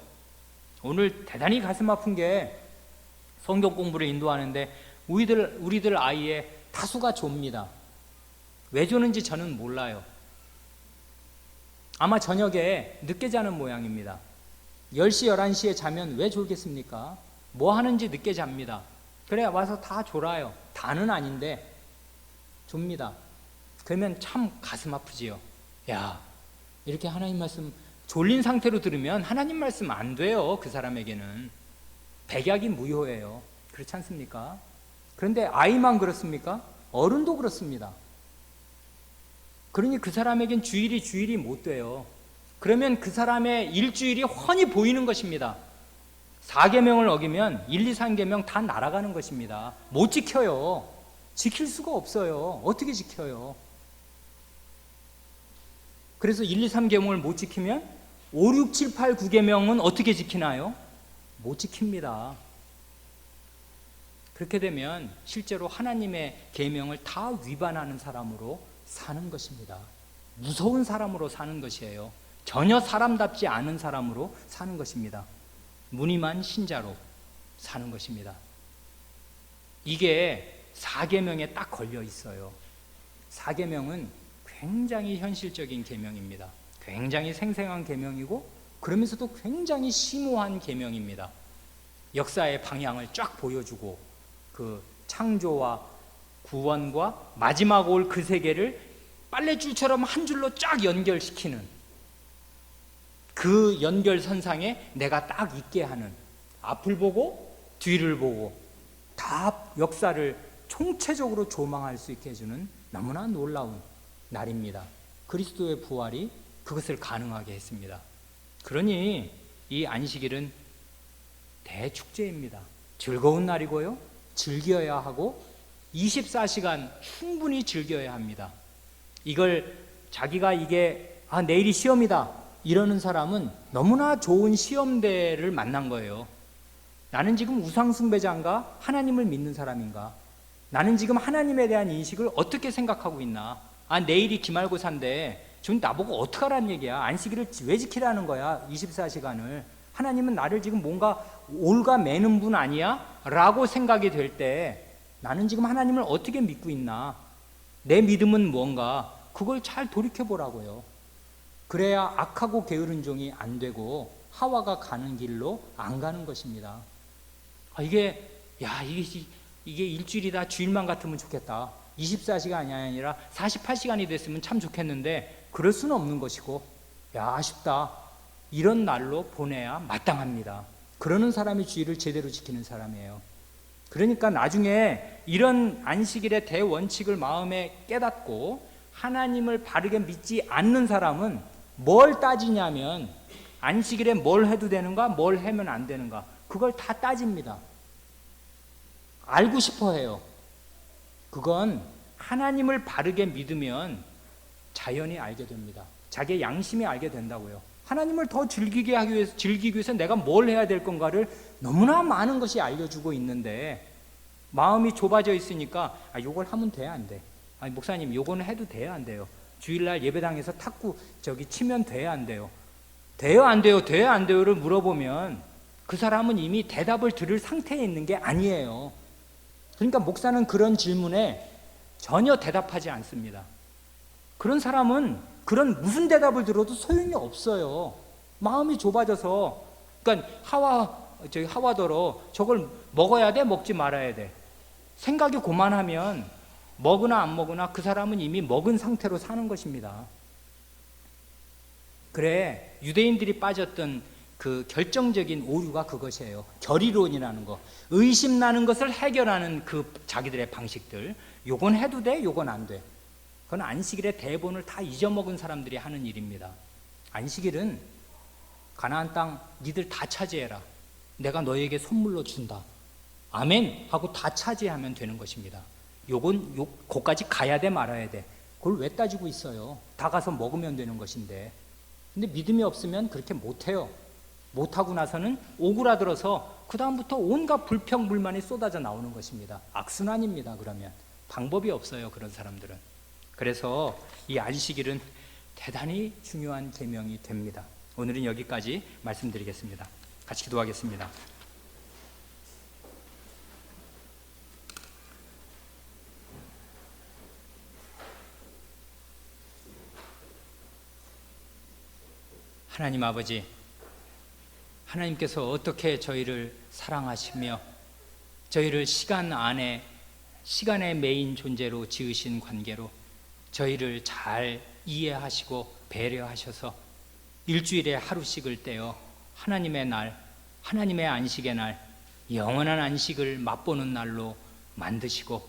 오늘 대단히 가슴 아픈 게 성경 공부를 인도하는데 우리들 아이의 다수가 좁니다. 왜 조는지 저는 몰라요. 아마 저녁에 늦게 자는 모양입니다. 10시, 11시에 자면 왜 졸겠습니까? 뭐 하는지 늦게 잡니다. 그래 와서 다 졸아요. 다는 아닌데 좁니다. 그러면 참 가슴 아프지요. 야, 이렇게 하나님 말씀 졸린 상태로 들으면 하나님 말씀 안 돼요. 그 사람에게는 백약이 무효예요. 그렇지 않습니까? 그런데 아이만 그렇습니까? 어른도 그렇습니다. 그러니 그 사람에겐 주일이 못 돼요. 그러면 그 사람의 일주일이 훤히 보이는 것입니다. 4계명을 어기면 1, 2, 3계명 다 날아가는 것입니다. 못 지켜요. 지킬 수가 없어요. 어떻게 지켜요? 그래서 1, 2, 3계명을 못 지키면 5, 6, 7, 8, 9계명은 어떻게 지키나요? 못 지킵니다. 그렇게 되면 실제로 하나님의 계명을 다 위반하는 사람으로 사는 것입니다. 무서운 사람으로 사는 것이에요. 전혀 사람답지 않은 사람으로 사는 것입니다. 무늬만 신자로 사는 것입니다. 이게 4계명에 딱 걸려 있어요. 4계명은 굉장히 현실적인 계명입니다. 굉장히 생생한 계명이고 그러면서도 굉장히 심오한 계명입니다. 역사의 방향을 쫙 보여주고 그 창조와 구원과 마지막 올 그 세계를 빨래줄처럼 한 줄로 쫙 연결시키는 그 연결선상에 내가 딱 있게 하는, 앞을 보고 뒤를 보고 다 역사를 총체적으로 조망할 수 있게 해주는 너무나 놀라운 날입니다. 그리스도의 부활이 그것을 가능하게 했습니다. 그러니 이 안식일은 대축제입니다. 즐거운 날이고요. 즐겨야 하고 24시간 충분히 즐겨야 합니다. 이걸 자기가 이게 내일이 시험이다 이러는 사람은 너무나 좋은 시험대를 만난 거예요. 나는 지금 우상숭배자인가 하나님을 믿는 사람인가? 나는 지금 하나님에 대한 인식을 어떻게 생각하고 있나? 내일이 기말고사인데 지금 나보고 어떡하라는 얘기야? 안식일을 왜 지키라는 거야? 24시간을. 하나님은 나를 지금 뭔가 올가매는 분 아니야? 라고 생각이 될 때 나는 지금 하나님을 어떻게 믿고 있나? 내 믿음은 뭔가? 그걸 잘 돌이켜보라고요. 그래야 악하고 게으른 종이 안 되고 하와가 가는 길로 안 가는 것입니다. 이게 일주일이다. 주일만 같으면 좋겠다. 24시간이 아니라 48시간이 됐으면 참 좋겠는데 그럴 수는 없는 것이고 아쉽다. 이런 날로 보내야 마땅합니다. 그러는 사람이 주일을 제대로 지키는 사람이에요. 그러니까 나중에 이런 안식일의 대원칙을 마음에 깨닫고 하나님을 바르게 믿지 않는 사람은 뭘 따지냐면 안식일에 뭘 해도 되는가, 뭘 하면 안 되는가, 그걸 다 따집니다. 알고 싶어 해요. 그건 하나님을 바르게 믿으면 자연히 알게 됩니다. 자기의 양심이 알게 된다고요. 하나님을 더 즐기기 위해서 내가 뭘 해야 될 건가를 너무나 많은 것이 알려주고 있는데 마음이 좁아져 있으니까 요걸 하면 돼, 안 돼? 아니 목사님 요거는 해도 돼요, 안 돼요? 주일날 예배당에서 탁구 치면 돼요, 안 돼요? 돼요, 안 돼요? 돼요, 안 돼요를 물어보면 그 사람은 이미 대답을 들을 상태에 있는 게 아니에요. 그러니까 목사는 그런 질문에 전혀 대답하지 않습니다. 그런 사람은 그런 무슨 대답을 들어도 소용이 없어요. 마음이 좁아져서. 그러니까 하와더러 저걸 먹어야 돼, 먹지 말아야 돼. 생각이 고만하면 먹으나 안 먹으나 그 사람은 이미 먹은 상태로 사는 것입니다. 그래, 유대인들이 빠졌던 그 결정적인 오류가 그것이에요. 결의론이라는 거, 의심나는 것을 해결하는 그 자기들의 방식들. 요건 해도 돼, 요건 안 돼. 그건 안식일의 대본을 다 잊어먹은 사람들이 하는 일입니다. 안식일은 가나안 땅 니들 다 차지해라. 내가 너에게 선물로 준다. 아멘 하고 다 차지하면 되는 것입니다. 요건 거기까지 가야 돼, 말아야 돼. 그걸 왜 따지고 있어요? 다 가서 먹으면 되는 것인데. 근데 믿음이 없으면 그렇게 못해요. 못하고 나서는 오그라들어서 그 다음부터 온갖 불평불만이 쏟아져 나오는 것입니다. 악순환입니다. 그러면 방법이 없어요, 그런 사람들은. 그래서 이 안식일은 대단히 중요한 계명이 됩니다. 오늘은 여기까지 말씀드리겠습니다. 같이 기도하겠습니다. 하나님 아버지, 하나님께서 어떻게 저희를 사랑하시며 저희를 시간의 메인 존재로 지으신 관계로 저희를 잘 이해하시고 배려하셔서 일주일에 하루씩을 떼어 하나님의 날, 하나님의 안식의 날, 영원한 안식을 맛보는 날로 만드시고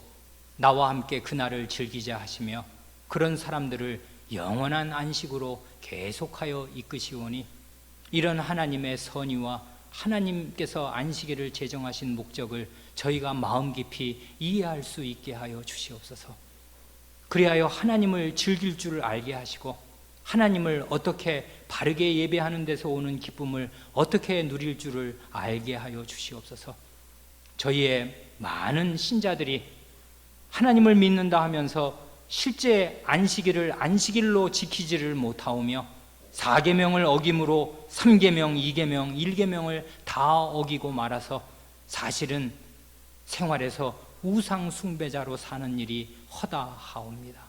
나와 함께 그날을 즐기자 하시며 그런 사람들을 영원한 안식으로 계속하여 이끄시오니 이런 하나님의 선의와 하나님께서 안식일을 제정하신 목적을 저희가 마음 깊이 이해할 수 있게 하여 주시옵소서. 그리하여 하나님을 즐길 줄을 알게 하시고 하나님을 어떻게 바르게 예배하는 데서 오는 기쁨을 어떻게 누릴 줄을 알게 하여 주시옵소서. 저희의 많은 신자들이 하나님을 믿는다 하면서 실제 안식일을 안식일로 지키지를 못하오며 4계명을 어김으로 3계명, 2계명, 1계명을 다 어기고 말아서 사실은 생활에서 우상 숭배자로 사는 일이 허다하옵니다.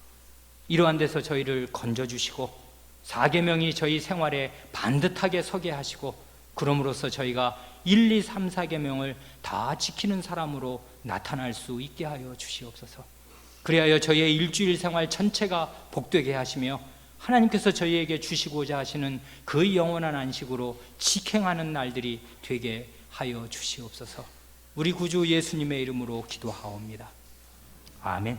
이러한 데서 저희를 건져주시고 4계명이 저희 생활에 반듯하게 서게 하시고 그럼으로써 저희가 1, 2, 3, 4계명을 다 지키는 사람으로 나타날 수 있게 하여 주시옵소서. 그리하여 저희의 일주일 생활 전체가 복되게 하시며 하나님께서 저희에게 주시고자 하시는 그 영원한 안식으로 직행하는 날들이 되게 하여 주시옵소서. 우리 구주 예수님의 이름으로 기도하옵니다. 아멘.